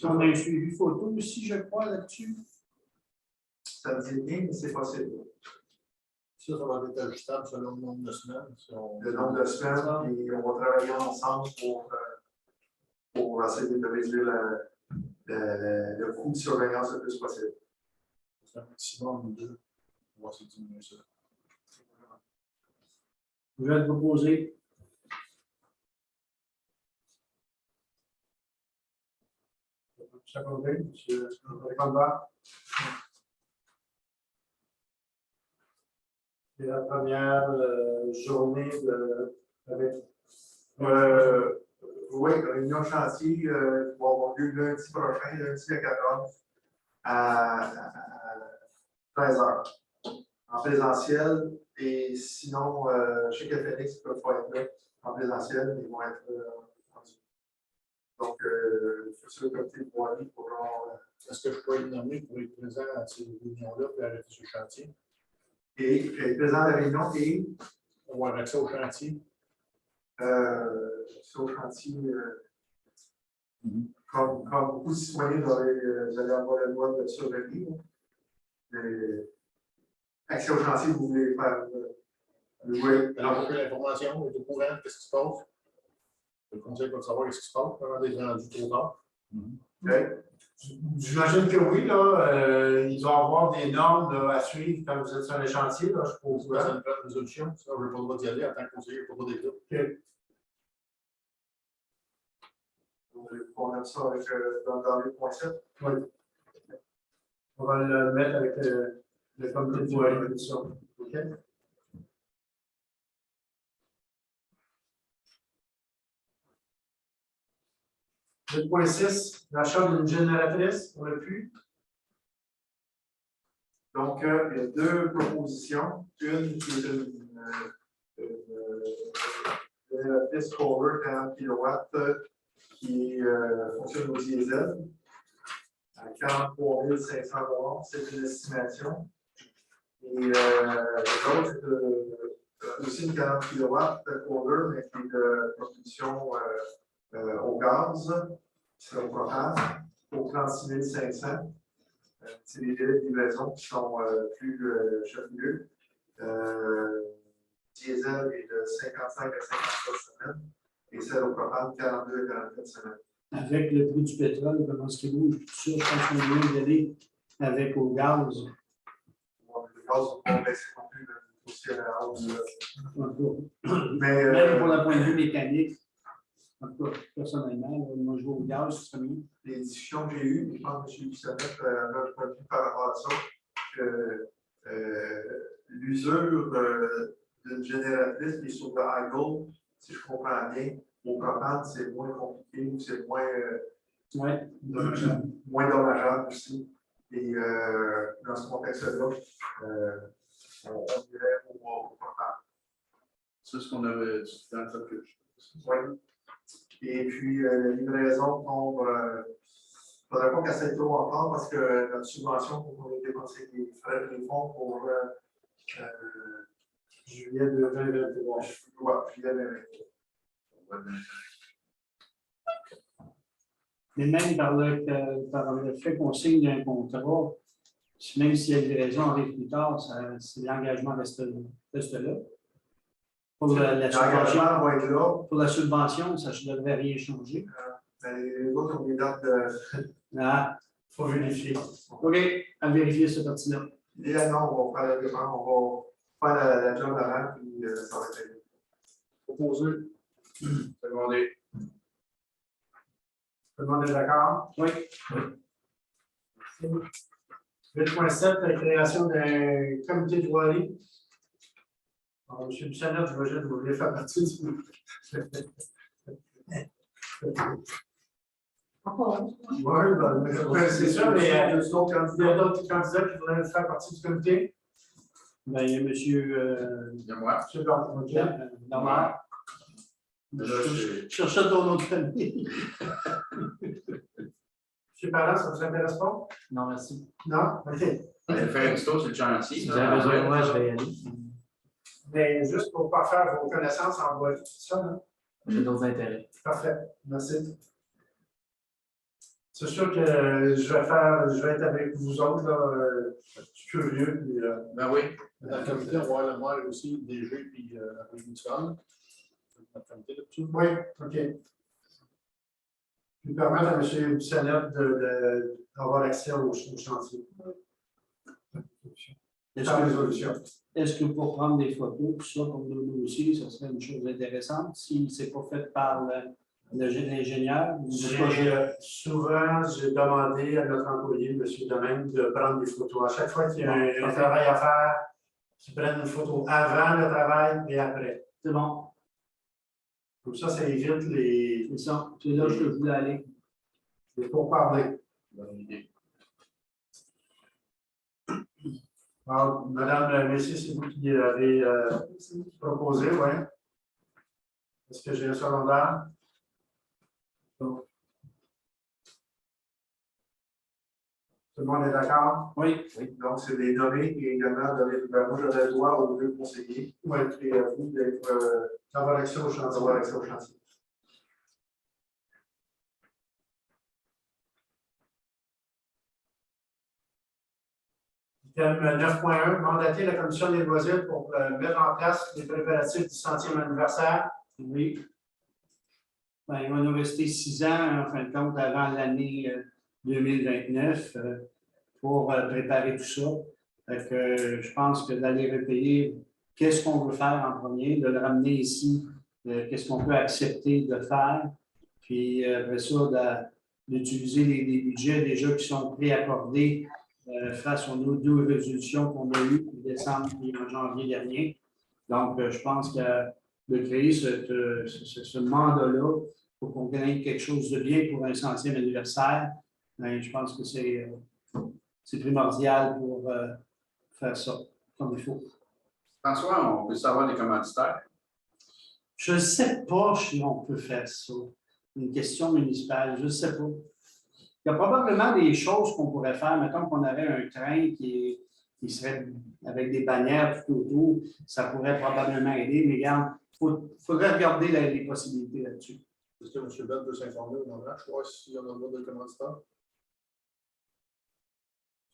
On a un suivi photo aussi, je crois, là-dessus. Ça me dit rien, mais c'est possible. Ça va être ajustable selon le nombre de semaines. Le nombre de semaines, et on va travailler ensemble pour essayer de réduire le coût de surveillance le plus possible. C'est un maximum de 2. On va essayer de diminuer ça. Je vais te proposer. Ça convient, M. Combat. C'est la première journée avec. Oui, réunion chantier va avoir lieu lundi prochain, lundi à 14 à 13 h en présentiel. Et sinon, chez FNX, ils ne peuvent pas être là en présentiel, mais ils vont être en Zoom. Donc, le futur comité de voirie pourront. Est-ce que je peux être nommé pour être présent à ces réunions-là et arrêter sur le chantier? Et être présent à la réunion et. Avoir accès au chantier? Sur le chantier, comme beaucoup de citoyens, vous allez avoir le droit de surveiller. Accès au chantier, vous voulez faire. Oui. Alors, pour que l'information est au courant de ce qui se passe, le conseil va savoir ce qui se passe pendant des rendus trop tard. J'imagine que oui, là, il doit y avoir des normes là, à suivre quand vous êtes sur les chantiers. Là, je pense que ça me fait une résolution. Ça, je n'ai pas le droit d'y aller en tant que conseiller, je ne peux pas d'être là. OK. On a ça avec, dans les points 7. Oui. On va le mettre avec le comité de voirie. OK. 2.6, l'achat d'une génératrice pour le puits. Donc, il y a 2 propositions. Une qui est une génératrice Cover 40 kW qui fonctionne au diesel à 43 500 $. C'est une estimation. Et l'autre, c'est aussi une 40 kW Cover, mais qui est de propulsion au gaz, c'est au propane, pour 36 500. C'est les délais de livraison qui sont plus cheveux. Diesel est de 55 à 57 semaines et celle au propane 42 à 44 semaines. Avec le prix du pétrole, comment est-ce qu'il bouge? Tout ça, je pense qu'on est mieux d'aller avec au gaz. Le gaz ne va pas baisser non plus aussi à la hausse. Mais même pour le point de vue mécanique, en tout cas, personnellement, moi je vais au gaz, ce serait mieux. Les discussions que j'ai eues, je pense que M. Bissonnette m'a point de vue par rapport à ça, que l'usure d'une génératrice qui est sur le high-load, si je comprends bien. Au propane, c'est moins compliqué ou c'est moins, Ouais. moins dommageable aussi. Et dans ce contexte-là, on dirait au propane. C'est ce qu'on avait dit dans le focus. Oui. Et puis, la livraison tombe. Il ne faudrait pas qu'elle s'aille trop encore parce que notre subvention pour qu'on ait dépensé les frais de fonds pour juillet 2023. Ouais, juillet 2023. Mais même par le fait qu'on signe un contrat, même si la livraison arrive plus tard, l'engagement reste là. Pour la subvention, L'engagement va être là. pour la subvention, ça ne devrait rien changer. Les autres ont des dates de. Ah, Il faut vérifier. OK, à vérifier cette partie-là. Idéalement, on va faire la demande, on va faire la job avant, puis ça va être Proposé. Secondé. Tout le monde est d'accord? Oui. 8.7, la création d'un comité de voirie. Alors, M. Buchanan, je vais juste vous voulez faire partie du. Oui, c'est ça, mais il y a d'autres candidats qui voudraient faire partie du comité. Ben, il y a M. Il y a moi. M. Normand. Là, Je cherchais ton nom de famille. M. Parent, ça ne vous intéresse pas? Non, merci. Non? OK. Faire un petit tour sur le chantier. Si vous avez besoin de moi, je vais y aller. Mais juste pour ne pas faire vos connaissances en voie tout ça, hein? J'ai d'autres intérêts. Parfait. Merci. C'est sûr que je vais être avec vous autres, là. Je suis curieux. Puis, Ben oui. Dans le comité, on va avoir le maire aussi, DG, puis la police municipale. Dans le comité là-dessus. oui, OK. Puis permettre à M. Bissonnette d'avoir accès au chantier. Par résolution. Est-ce que pour prendre des photos, tout ça, comme nous aussi, ça serait une chose intéressante si ce n'est pas fait par l'ingénieur? Souvent, j'ai demandé à notre employé, M. Domaine, de prendre des photos. À chaque fois qu'il y a un travail à faire, qu'ils prennent une photo avant le travail et après. C'est bon. Comme ça évite les. C'est ça. C'est là que je voulais aller. Les pourparlers. Bonne idée. Alors, Madame Messier, c'est vous qui avez proposé, oui. Est-ce que j'ai un secondaire? Tout le monde est d'accord? Oui. Donc, c'est des données et également donner moi, j'aurais le droit aux deux conseillers ou à vous d'avoir accès au chantier. Thème 9.1, mandater la commission des loisirs pour mettre en place les préparatifs du 100e anniversaire. Oui. Ben, il va nous rester 6 ans, en fin de compte, avant l'année 2029 pour préparer tout ça. Fait que, je pense que d'aller repayer qu'est-ce qu'on veut faire en premier, de le ramener ici, qu'est-ce qu'on peut accepter de faire, puis après ça, d'utiliser les budgets déjà qui sont préaccordés face aux deux résolutions qu'on a eues en décembre et en janvier dernier. Donc, je pense que de créer ce mandat-là pour qu'on gagne quelque chose de bien pour un 100e anniversaire, bien, je pense que c'est primordial pour faire ça comme il faut. François, on peut savoir les commanditaires? Je ne sais pas si on peut faire ça. Une question municipale, je ne sais pas. Il y a probablement des choses qu'on pourrait faire. Mettons qu'on avait un train qui serait avec des bannières tout autour, ça pourrait probablement aider, mais regarde, il faudrait regarder les possibilités là-dessus. Est-ce que M. Bell peut s'informer au moment je vois s'il y en a d'autres de commanditaires?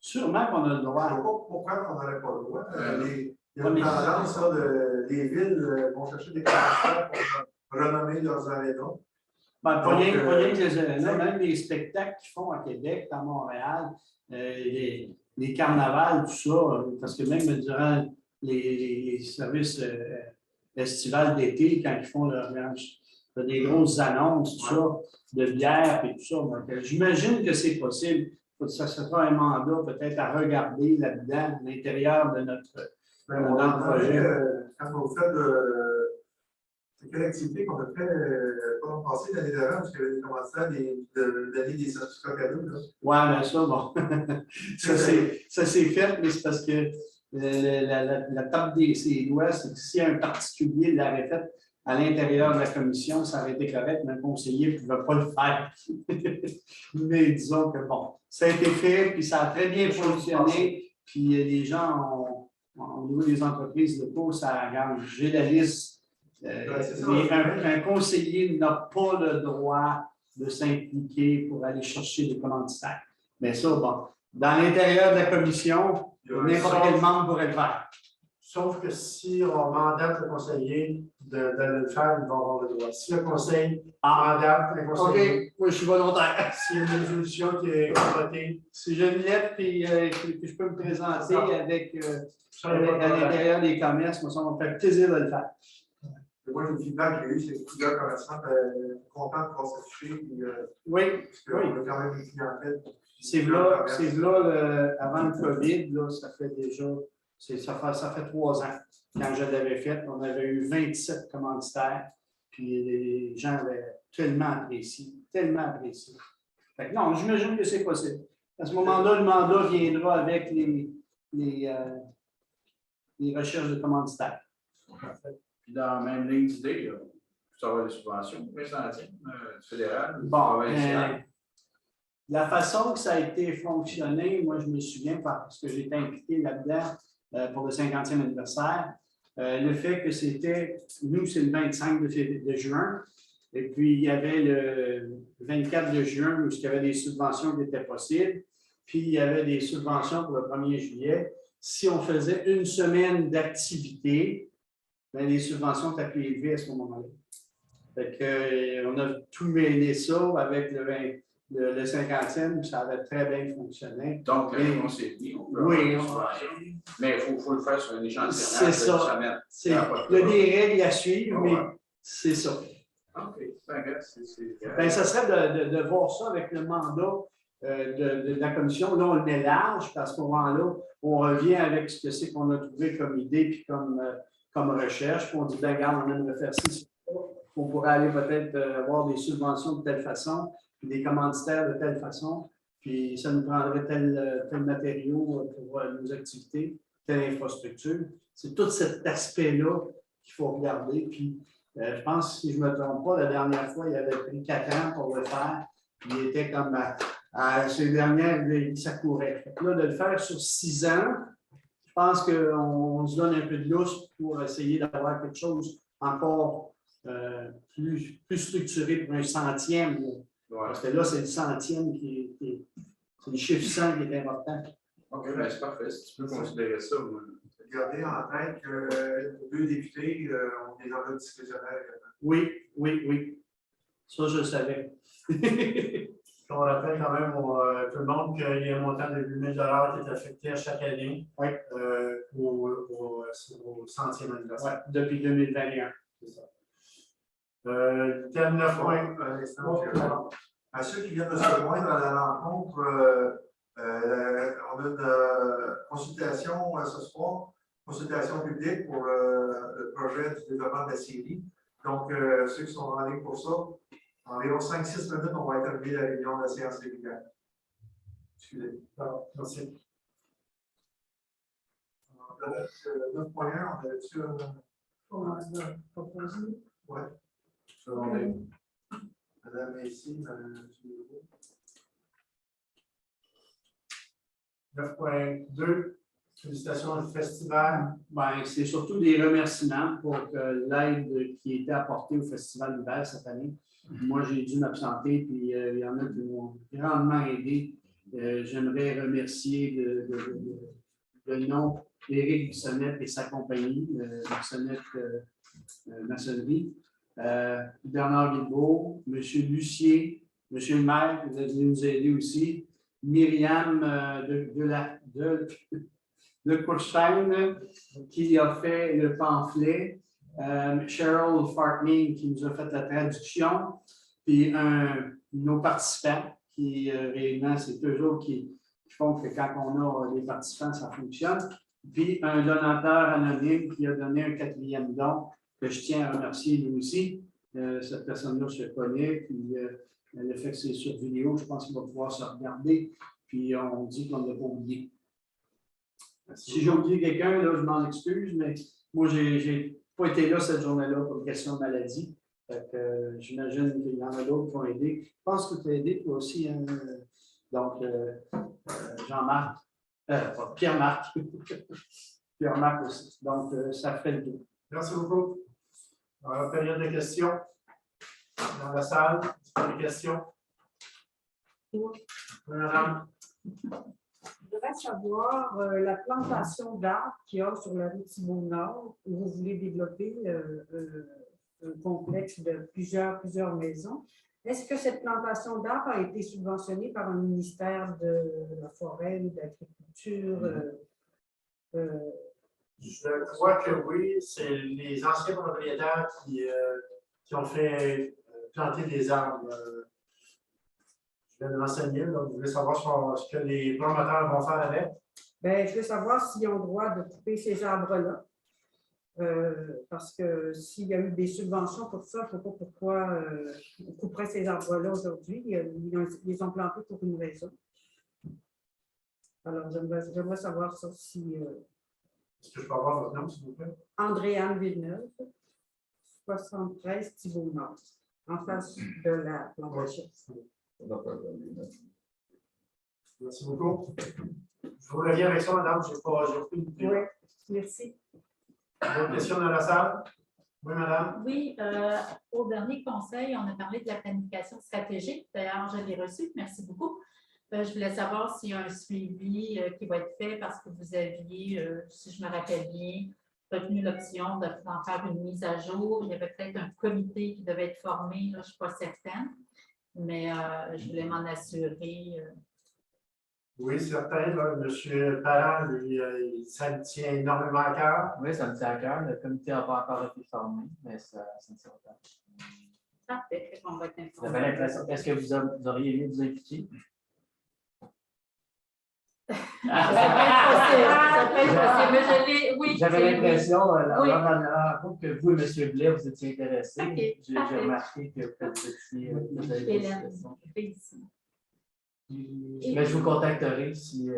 Sûrement qu'on a le droit. Je ne sais pas pourquoi on n'aurait pas le droit. Il y a Ouais, une mais- tendance, les villes vont chercher des commanditaires pour renommer leurs arénas. Ben, pas Donc, rien que les arénas, même les spectacles qu'ils font à Québec, à Montréal, les carnavals, tout ça, parce que même durant les services estivales d'été, quand ils font leur des grosses annonces, tout ça, de bière et tout ça. Donc, j'imagine que c'est possible. Ça sera un mandat peut-être à regarder là-dedans, à l'intérieur de dans le projet. Quand vous faites c'est quelle activité qu'on a fait pas l'an passé, l'année d'avant, parce que vous avez commencé à donner des certificats cadeaux. Là. Ouais, mais ça, bon. ça s'est fait, mais c'est parce que la table des doigts, c'est que si un particulier l'avait fait à l'intérieur de la commission, ça aurait été correct, mais un conseiller ne pouvait pas le faire. Mais disons que bon, ça a été fait, puis ça a très bien fonctionné, puis les gens au niveau des entreprises locaux, ça regarde, j'ai la liste. Mais un conseiller n'a pas le droit de s'impliquer pour aller chercher des commanditaires. Mais ça, bon, dans l'intérieur de la commission, n'importe quel membre pourrait le faire. Sauf que si on mandate le conseiller de le faire, il va avoir le droit. Si le conseil mandate un conseiller, OK, moi je suis volontaire. s'il y a une résolution qui est votée, Si j'ai une lettre puis que je peux me présenter avec ça n'est pas de à problème. l'intérieur des commerces, moi, ça va me faire plaisir de le faire. Moi, le feedback que j'ai eu, c'est que plusieurs commerçants étaient contents de pouvoir s'afficher. Oui, Parce qu'on a quand même une clientèle. c'est là, avant le COVID, là, ça fait déjà, ça fait 3 ans. Quand je l'avais fait, on avait eu 27 commanditaires, puis les gens avaient tellement apprécié. Fait que non, j'imagine que c'est possible. À ce moment-là, le mandat viendra avec les recherches de commanditaires. Puis dans la même ligne d'idée, ça va des subventions, mais centimes fédérales, Bon, provinciales. la façon que ça a été fonctionné, moi, je me souviens parce que j'étais impliqué là-dedans pour le 50e anniversaire. Le fait que c'était, nous, c'est le 25 de juin, et puis il y avait le 24 de juin où il y avait des subventions qui étaient possibles, puis il y avait des subventions pour le 1er juillet. Si on faisait une semaine d'activité, bien, les subventions étaient plus élevées à ce moment-là. Fait que, on a tout mêlé ça avec le 50e, ça avait très bien fonctionné. Donc, Mais- on s'est dit, on peut Oui, avoir des subventions, mais il faut le faire sur un échéancier. C'est ça. Il y a des règles à suivre, mais c'est ça. OK, ben, regarde, c'est. Ben, ça serait de voir ça avec le mandat de la commission. Là, on le met large, parce qu'à ce moment-là, on revient avec ce que c'est qu'on a trouvé comme idée puis comme recherche. Puis on dit, ben, regarde, on aimerait faire ci, on pourrait aller peut-être avoir des subventions de telle façon, puis des commanditaires de telle façon, puis ça nous prendrait tel matériau pour nos activités, telle infrastructure. C'est tout cet aspect-là qu'il faut regarder. Puis je pense, si je ne me trompe pas, la dernière fois, il avait pris 4 ans pour le faire. Puis il était comme ces dernières, ça courait. Fait que là, de le faire sur 6 ans, je pense qu'on se donne un peu de lousse pour essayer d'avoir quelque chose encore plus structuré pour un centième. Parce que là, c'est le centième c'est le chiffre 100 qui est important. OK, ben, c'est parfait. Si tu peux considérer ça. Gardez en tête que 2 députés ont des enveloppes discrétionnaires. Oui. Ça, je le savais. on rappelle quand même tout le monde qu'il y a un montant de 8 000 qui est affecté à chaque année au 100e anniversaire. Ouais, depuis 2021. C'est ça. Thème 9. À ceux qui viennent de se joindre à la rencontre, on a une consultation ce soir, consultation publique pour le projet du développement de la Syrie. Donc, ceux qui sont en ligne pour ça, environ 5-6 minutes, on va terminer la réunion de la séance régulière. Excusez. Alors, merci. 9.1, on avait-tu On va proposer. Oui. Madame ici, Madame Hugo. 9.2, félicitations au festival. Ben, c'est surtout des remerciements pour l'aide qui a été apportée au Festival d'hiver cette année. Moi, j'ai dû m'absenter, puis il y en a qui m'ont grandement aidé. J'aimerais remercier le nom d'Éric Bissonnette et sa compagnie, Bissonnette Maçonnerie, Bernard Guilbeault, M. Lucier, M. le maire, qui vous avez nous aider aussi, Myriam de Courstein, qui a fait le pamphlet, Cheryl Fartning, qui nous a fait la traduction, puis nos participants, qui réellement, c'est eux autres qui font que quand on a des participants, ça fonctionne. Puis un donateur anonyme qui a donné un 4e don, que je tiens à remercier lui aussi. Cette personne-là se connaît, puis elle a fait que c'est sur vidéo. Je pense qu'il va pouvoir se regarder. Puis on dit qu'on ne l'a pas oublié. Si j'ai oublié quelqu'un, là, je m'en excuse, mais moi, je n'ai pas été là cette journée-là pour question de maladie. J'imagine qu'il y en a d'autres qui ont aidé. Je pense que tu as aidé toi aussi. Hein? Donc, Jean-Marc, Pierre-Marc. Pierre-Marc aussi. Donc, ça fait le tour. Merci beaucoup. On va période de questions dans la salle. Des questions? Oui, madame. Je voudrais savoir la plantation d'arbres qu'il y a sur la rue Thibault-Nord, où vous voulez développer un complexe de plusieurs maisons. Est-ce que cette plantation d'arbres a été subventionnée par un ministère de la Forêt ou de l'Agriculture? Je crois que oui, c'est les anciens propriétaires qui ont fait planter des arbres. Je viens de m'enseigner, donc je voulais savoir ce que les promoteurs vont faire avec. Bien, je veux savoir s'ils ont le droit de couper ces arbres-là. Parce que s'il y a eu des subventions pour ça, je ne sais pas pourquoi on couperait ces arbres-là aujourd'hui. Ils les ont plantés pour une raison. Alors, j'aimerais savoir ça si... Est-ce que je peux avoir votre nom, s'il vous plaît? Andréane Villeneuve, 73 Thibault-Nord, en face de la plantation. Merci beaucoup. Je vous reviens avec ça, madame. Je n'ai pas pris une idée. Oui, merci. D'autres questions dans la salle? Oui, madame. Oui, au dernier conseil, on a parlé de la planification stratégique. D'ailleurs, je l'ai reçu. Merci beaucoup. Je voulais savoir s'il y a un suivi qui va être fait parce que vous aviez, si je me rappelle bien, retenu l'option d'en faire une mise à jour. Il y avait peut-être un comité qui devait être formé, là, je ne suis pas certaine, mais je voulais m'en assurer. Oui, certain. Là, M. Parent, lui, ça me tient énormément à cœur. Oui, ça me tient à cœur. Le comité n'a pas encore été formé, mais ça me tient à cœur. Parfait, on va être informé. J'avais l'impression. Est-ce que vous auriez aimé vous impliquer? J'avais l'impression, la rencontre, que vous et M. Blais, vous étiez intéressés. Okay, j'ai remarqué que peut-être vous avez des questions. Mais je vous contacterai si...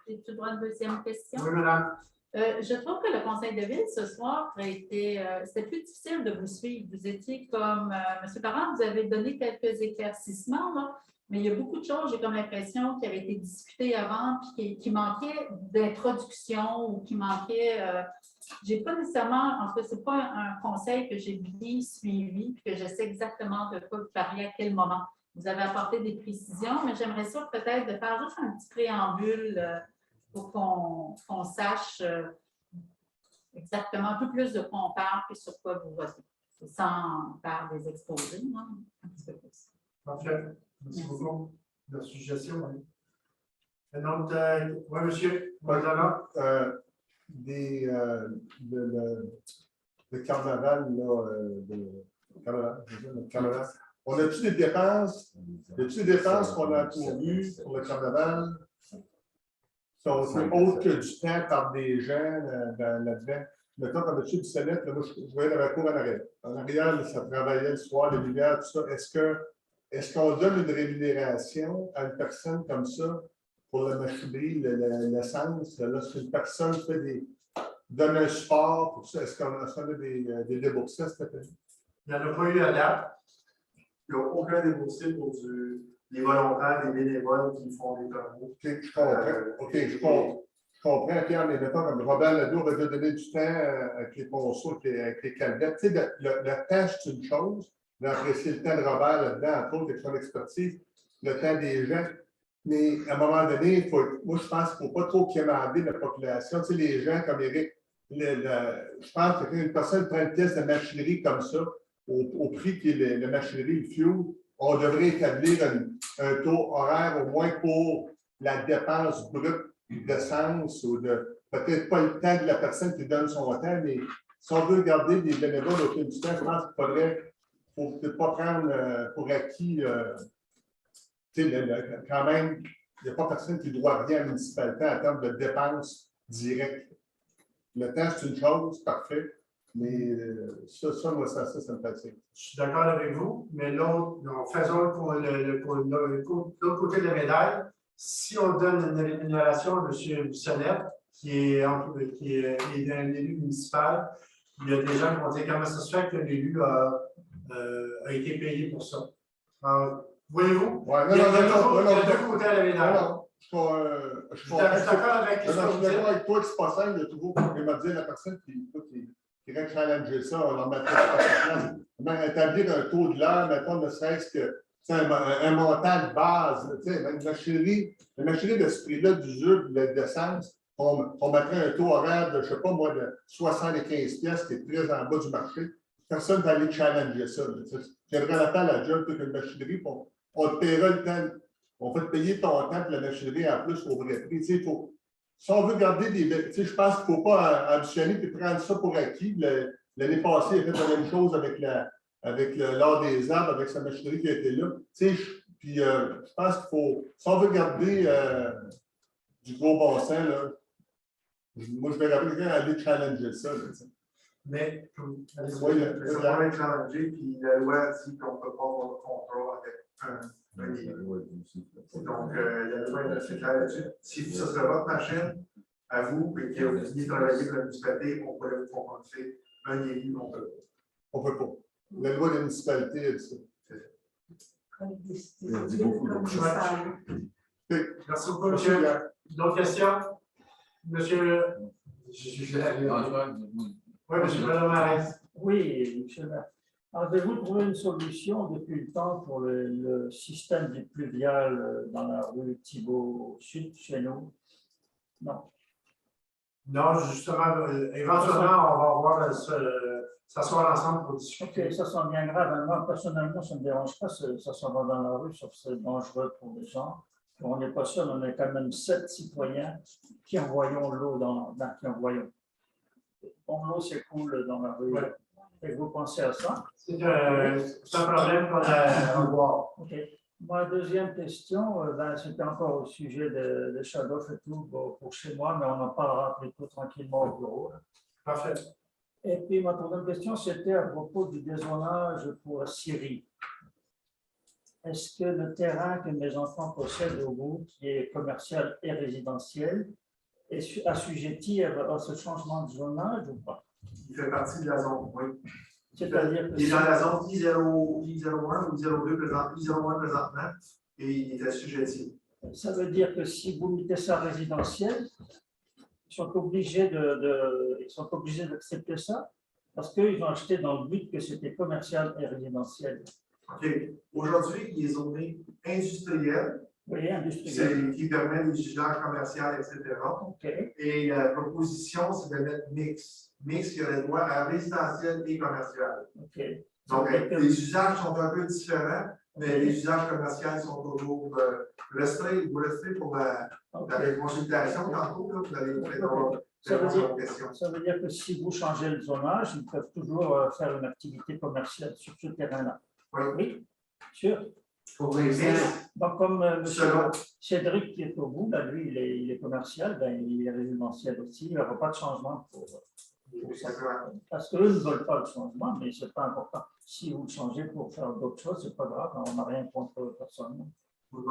J'ai-tu le droit à une deuxième question? Oui, madame. Je trouve que le conseil de ville ce soir a été... c'était plus difficile de vous suivre. Vous étiez comme... M. Parent, vous avez donné quelques éclaircissements, là, mais il y a beaucoup de choses, j'ai comme l'impression, qui avaient été discutées avant, puis qui manquaient d'introduction ou qui manquaient... j'ai pas nécessairement... En tout cas, ce n'est pas un conseil que j'ai bien suivi, puis que je sais exactement de quoi vous parliez à quel moment. Vous avez apporté des précisions, mais j'aimerais ça peut-être de faire juste un petit préambule pour qu'on sache exactement un peu plus de quoi on parle et sur quoi vous votez, sans faire des exposés, hein, un petit peu plus. Parfait. Merci beaucoup de la suggestion. Oui. Oui, monsieur. Voilà. Le carnaval, là, carnaval. On a-tu des dépenses? Y a-t-il des dépenses qu'on a pourvues pour le carnaval? Qui ont été autres que du temps par des gens là-dedans. Mettons, comme M. Bissonnette, moi, je voyais dans la cour en arrière. En arrière, ça travaillait le soir, les lumières, tout ça. Est-ce qu'on donne une rémunération à une personne comme ça pour la machinerie, l'essence? Lorsqu'une personne donne un support pour ça, est-ce qu'on a des déboursés à cette année? Il n'y en a pas eu à date. Il n'y a aucun déboursé pour les volontaires, les bénévoles qui font des travaux. Je comprends, Pierre, mais mettons comme Robert Ledoux va te donner du temps avec les ponceaux, avec les calvettes. Tu sais, le temps, c'est une chose. D'apprécier le temps de Robert là-dedans, entre autres, avec son expertise, le temps des gens. Mais à un moment donné, moi, je pense qu'il ne faut pas trop quémander la population. Tu sais, les gens comme Éric, je pense que quand une personne prend une pièce de machinerie comme ça, au prix qui est la machinerie, le fuel, on devrait établir un taux horaire au moins pour la dépense brute d'essence ou peut-être pas le temps de la personne qui donne son temps, mais si on veut garder des bénévoles au fil du temps, je pense qu'il faudrait faut peut-être pas prendre pour acquis, quand même, il n'y a pas personne qui doit rien à la municipalité en termes de dépenses direct. Le temps, c'est une chose, parfait, mais moi, ça me fatigue. Je suis d'accord avec vous, mais l'autre, faisons l'autre côté de la médaille. Si on donne une rémunération à M. Bissonnette, qui est un élu municipal, il y a des gens qui vont dire comment ça se fait que l'élu a été payé pour ça. Voyez-vous? Ouais, Il y a deux côtés à la médaille. Je suis d'accord avec toi que c'est pas simple, il y a toujours, comme il m'a dit, la personne qui irait challenger ça, on leur mettrait ça en place. Établir un taux de l'heure, mettons, ne serait-ce que un montant de base, une machinerie de ce prix-là d'usure, d'essence, on mettrait un taux horaire de, je ne sais pas moi, de 75 pièces qui est très en bas du marché. Personne ne va aller challenger ça. Tu aimerais la faire la job, toute une machinerie, on te paiera le temps. On va te payer ton temps pour la machinerie en plus au vrai prix. Si on veut garder des. Je pense qu'il ne faut pas ambitionner et prendre ça pour acquis. L'année passée, il a fait la même chose avec l'art des arbres, avec sa machinerie qui a été là. Puis je pense qu'il faut. Si on veut garder du gros bon sens, là, moi, je vais aller challenger ça. Là, mais, ça va être challengé, puis la loi dit qu'on ne peut pas avoir de contrat avec un élu. Donc, la loi est assez claire là-dessus. Si ce serait votre machine, à vous, et que vous veniez travailler pour la municipalité, on pourrait vous compenser un élu, on peut. On ne peut pas. La loi de la municipalité, elle dit ça. Merci beaucoup. Merci beaucoup, monsieur. D'autres questions? Monsieur. Oui, monsieur Marais. Oui, monsieur le maire. Avez-vous trouvé une solution depuis le temps pour le système du pluvial dans la rue Thibault Sud, chez nous? Non. Non, justement, éventuellement, on va voir s'asseoir ensemble pour discuter. Ok, ça sent bien grave. Moi, personnellement, ça ne me dérange pas, ça s'en va dans la rue, sauf que c'est dangereux pour les gens. On n'est pas seul, on est quand même 7 citoyens qui envoyons l'eau l'eau s'écoule dans la rue. Ouais. Et vous pensez à ça? C'est un problème qu'on a à voir. OK. Ma deuxième question, c'était encore au sujet de Shadoff et tout pour chez moi, mais on en parlera plutôt tranquillement au bureau. Parfait. Et puis ma troisième question, c'était à propos du dézonage pour Syrie. Est-ce que le terrain que mes enfants possèdent au bout, qui est commercial et résidentiel, est assujetti à ce changement de zonage ou pas? Il fait partie de la zone, oui. C'est-à-dire que il est dans la zone I01 ou I02 présentement et il est assujetti. Ça veut dire que si vous mettez ça résidentiel, ils sont obligés d'accepter ça parce qu'ils ont acheté dans le but que c'était commercial et résidentiel. OK. Aujourd'hui, il est zoné industriel. Oui, industriel. Qui permet les usages commerciaux, etc. Okay. Et la proposition, c'est de mettre mix. Mix qui a le droit à résidentiel et commercial. Okay. Donc, les usages sont un peu différents, mais les usages commerciaux sont toujours restreints. Vous restez pour la consultation tantôt, là, vous allez répondre aux questions. Ça veut dire que si vous changez le zonage, ils peuvent toujours faire une activité commerciale sur ce terrain-là. Oui, sûr. Pour les donc, comme M. Cédric qui est au bout, ben, lui, il est commercial, ben, il est résidentiel aussi. Il n'y aura pas de changement pour ça. Parce qu'eux ne veulent pas le changement, mais ce n'est pas important. Si vous le changez pour faire d'autres choses, ce n'est pas grave, on n'a rien contre personne. Vous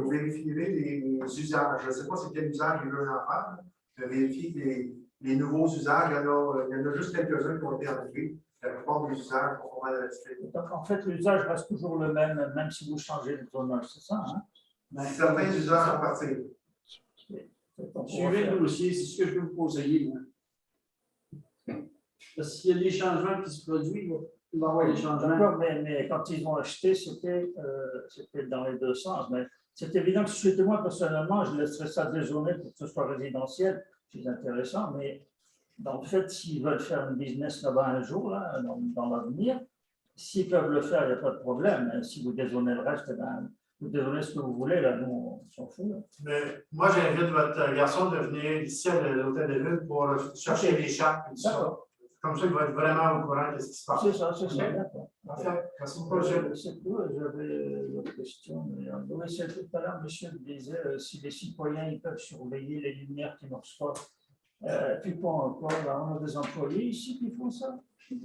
vérifierez les usages. Je ne sais pas c'est quel usage ils veulent en faire, mais vérifiez que les nouveaux usages, il y en a juste quelques-uns qui ont été enlevés. La plupart des usages sont pas mal restés. Donc, en fait, l'usage reste toujours le même, même si vous changez le zonage, c'est ça? Hein? Certains usages sont partis. Suivez le dossier, c'est ce que je veux vous conseiller. Parce qu'il y a des changements qui se produisent, il va y avoir des changements. D'accord, mais quand ils ont acheté, c'était dans les deux sens. Mais c'est évident que si c'était moi, personnellement, je laisserais ça dézoné pour que ce soit résidentiel. C'est intéressant, mais dans le fait, s'ils veulent faire un business là-bas un jour, là, dans l'avenir, s'ils peuvent le faire, il n'y a pas de problème. Si vous dézonez le reste, vous dézonez ce que vous voulez, là, nous, on s'en fout. Là. Mais moi, j'invite votre garçon de venir ici à l'hôtel de ville pour chercher les chats. Comme ça, il va être vraiment au courant de ce qui se passe. C'est ça, c'est ça. Parfait. Merci beaucoup, monsieur. C'est tout. J'avais une question. Oui, c'est tout à l'heure, monsieur disait si les citoyens ils peuvent surveiller les lumières qui ne marchent pas. Puis pas encore, là, on a des employés ici qui font ça.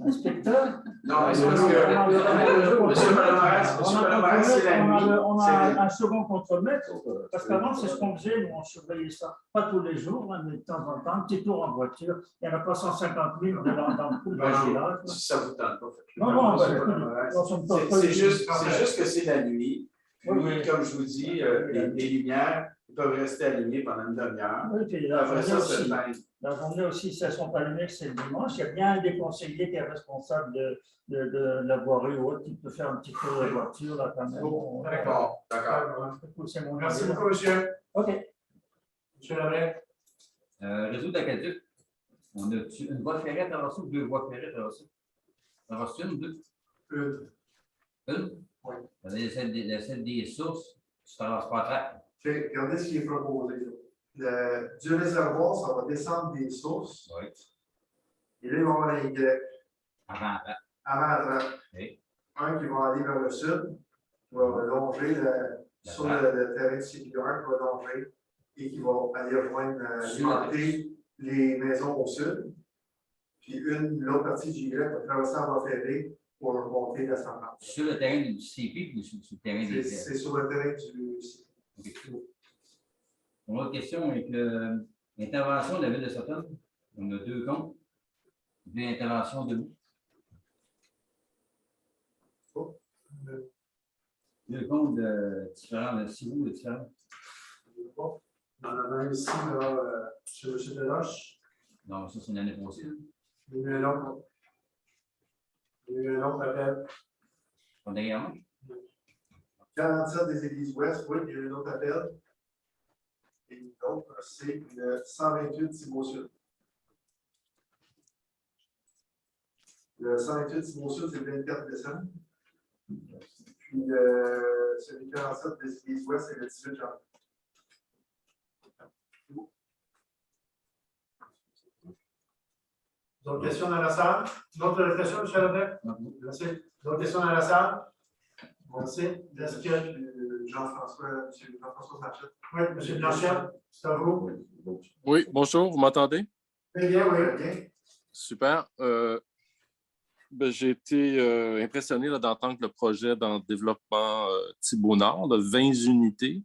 Inspecteur. Non, mais c'est parce que, monsieur Malamara, c'est la nuit. On a un second contremaître, parce qu'avant, c'est ce qu'on faisait, nous, on surveillait ça. Pas tous les jours, hein, mais de temps en temps, un petit tour en voiture. Il n'y en a pas 150 000 dans le coup de village. Si ça vous tente pas. Non, C'est juste que c'est la nuit. Oui, comme je vous dis, les lumières peuvent rester allumées pendant une demi-heure. Oui, puis la journée aussi, si elles sont allumées, c'est le dimanche. Il y a bien un des conseillers qui est responsable de la voirie ou autre qui peut faire un petit tour de voiture là quand même. D'accord. Merci beaucoup, monsieur. OK. Monsieur Labrec. Réseau d'Acaduc, on a une voie ferrée à traverser ou deux voies ferrées à traverser? On en a une, deux? Une? Oui. Celle des sources, tu ne traverses pas à trappe. Regardez ce qui est proposé. Du réservoir, ça va descendre des sources. Oui. Et là, il va y avoir les Y. Avant Avant la trappe. Oui. Un qui va aller vers le sud, qui va longer sur le terrain de sécurité, qui va longer et qui va aller rejoindre les maisons au sud. Puis l'autre partie du Y va traverser la voie ferrée pour monter la centrale. Sur le terrain du CP ou sur le terrain des... C'est sur le terrain du CP. Okay. Mon autre question est que l'intervention de la ville de Sutton, on a deux comptes, deux interventions debout. Deux comptes différents, de 6 roues différents. On en a un ici, là, chez M. Deloche. Non, ça, c'est une année passée. Il y a eu un autre appel. Pas derrière moi? 47 des Églises Ouest, oui, il y a eu un autre appel. Et l'autre, c'est le 128 Thibault-Sud. Le 128 Thibault-Sud, c'est le 24 décembre. Puis celui 47 des Églises Ouest, c'est le 18 janvier. D'autres questions dans la salle? D'autres questions, M. Labrec? Merci. D'autres questions dans la salle? Merci. Est-ce que Jean-François Blanchette? Oui, M. Blanchette, c'est à vous. Oui, bonjour, vous m'entendez? Très bien, oui, bien. Super. J'ai été impressionné d'entendre le projet dans le développement Thibault-Nord, de 20 unités.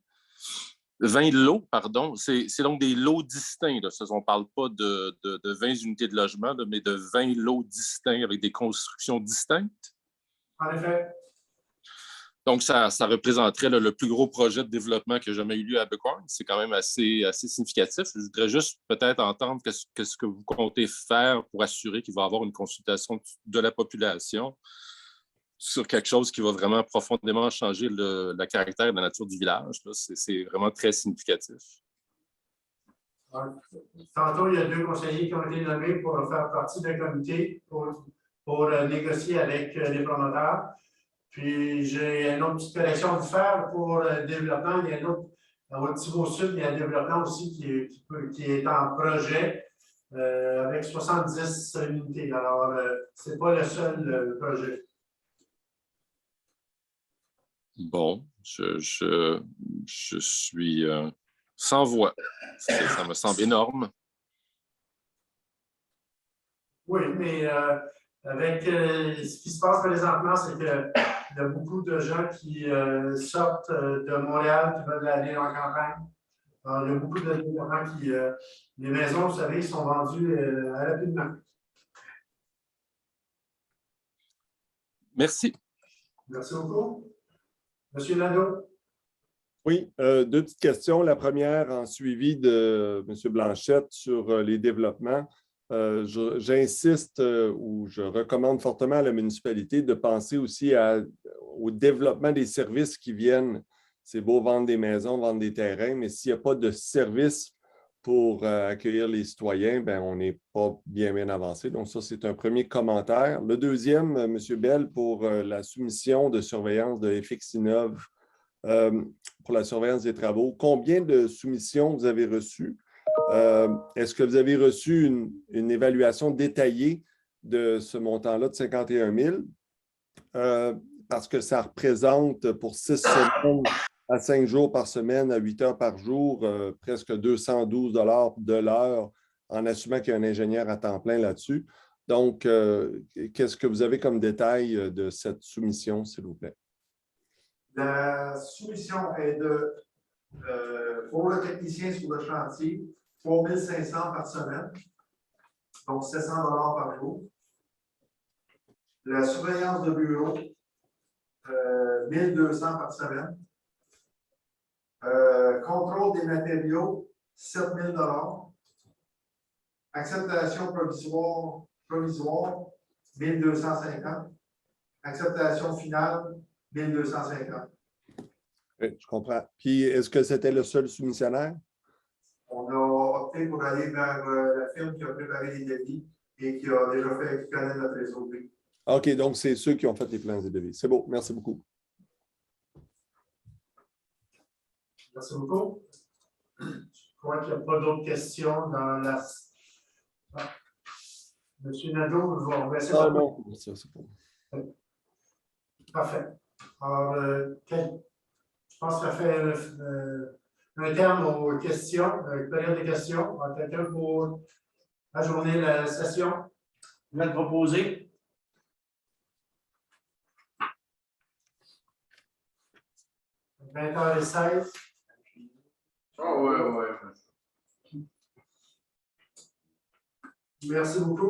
20 lots, pardon. C'est donc des lots distincts. Là. On ne parle pas de 20 unités de logement, là, mais de 20 lots distincts avec des constructions distinctes. En effet. Donc, ça représenterait le plus gros projet de développement qui a jamais eu lieu à Bighorn. C'est quand même assez significatif. Je voudrais juste peut-être entendre qu'est-ce que vous comptez faire pour assurer qu'il va y avoir une consultation de la population sur quelque chose qui va vraiment profondément changer le caractère et la nature du village. C'est vraiment très significatif. Tantôt, il y a 2 conseillers qui ont été nommés pour faire partie d'un comité pour négocier avec les promoteurs. Puis, j'ai une autre petite correction à vous faire pour le développement. Il y a un autre, au Thibault-Sud, il y a un développement aussi qui est en projet avec 70 unités. Alors, ce n'est pas le seul projet. Bon, je suis sans voix. Ça me semble énorme. Oui, mais avec ce qui se passe présentement, c'est qu'il y a beaucoup de gens qui sortent de Montréal, qui veulent aller en campagne. Alors, il y a beaucoup de gens qui... les maisons, vous savez, sont vendues rapidement. Merci. Merci beaucoup. Monsieur Nadeau. Oui, 2 petites questions. La première en suivi de M. Blanchette sur les développements. J'insiste ou je recommande fortement à la municipalité de penser aussi au développement des services qui viennent. C'est beau vendre des maisons, vendre des terrains, mais s'il n'y a pas de services pour accueillir les citoyens, bien, on n'est pas bien avancé. Donc, ça, c'est un premier commentaire. Le deuxième, M. Bell, pour la soumission de surveillance de FX-Innov pour la surveillance des travaux. Combien de soumissions vous avez reçues? Est-ce que vous avez reçu une évaluation détaillée de ce montant-là de 51 000? Parce que ça représente pour 6 semaines à 5 jours par semaine, à 8 heures par jour, presque 212 $ de l'heure en assumant qu'il y a un ingénieur à temps plein là-dessus. Donc, qu'est-ce que vous avez comme détail de cette soumission, s'il vous plaît? La soumission est de, pour le technicien sur le chantier, 3 500 par semaine, donc 700 $ par jour. La surveillance de bureau, 1 200 par semaine. Contrôle des matériaux, 7 000 $. Acceptation provisoire, 1 250. Acceptation finale, 1 250. Oui, je comprends. Puis, est-ce que c'était le seul soumissionnaire? On a opté pour aller vers la firme qui a préparé les devis et qui a déjà fait connaître notre réseau. OK, donc c'est ceux qui ont fait les plans et devis. C'est beau, merci beaucoup. Merci beaucoup. Je crois qu'il n'y a pas d'autres questions dans la... Ah. Monsieur Nadeau, vous vous remerciez. Ah non, ça, c'est bon. Parfait. Alors, je pense que ça fait un terme aux questions, période de questions. Quelqu'un pour ajourner la session? Je vais te proposer. 20h16. Oh, ouais. Merci beaucoup.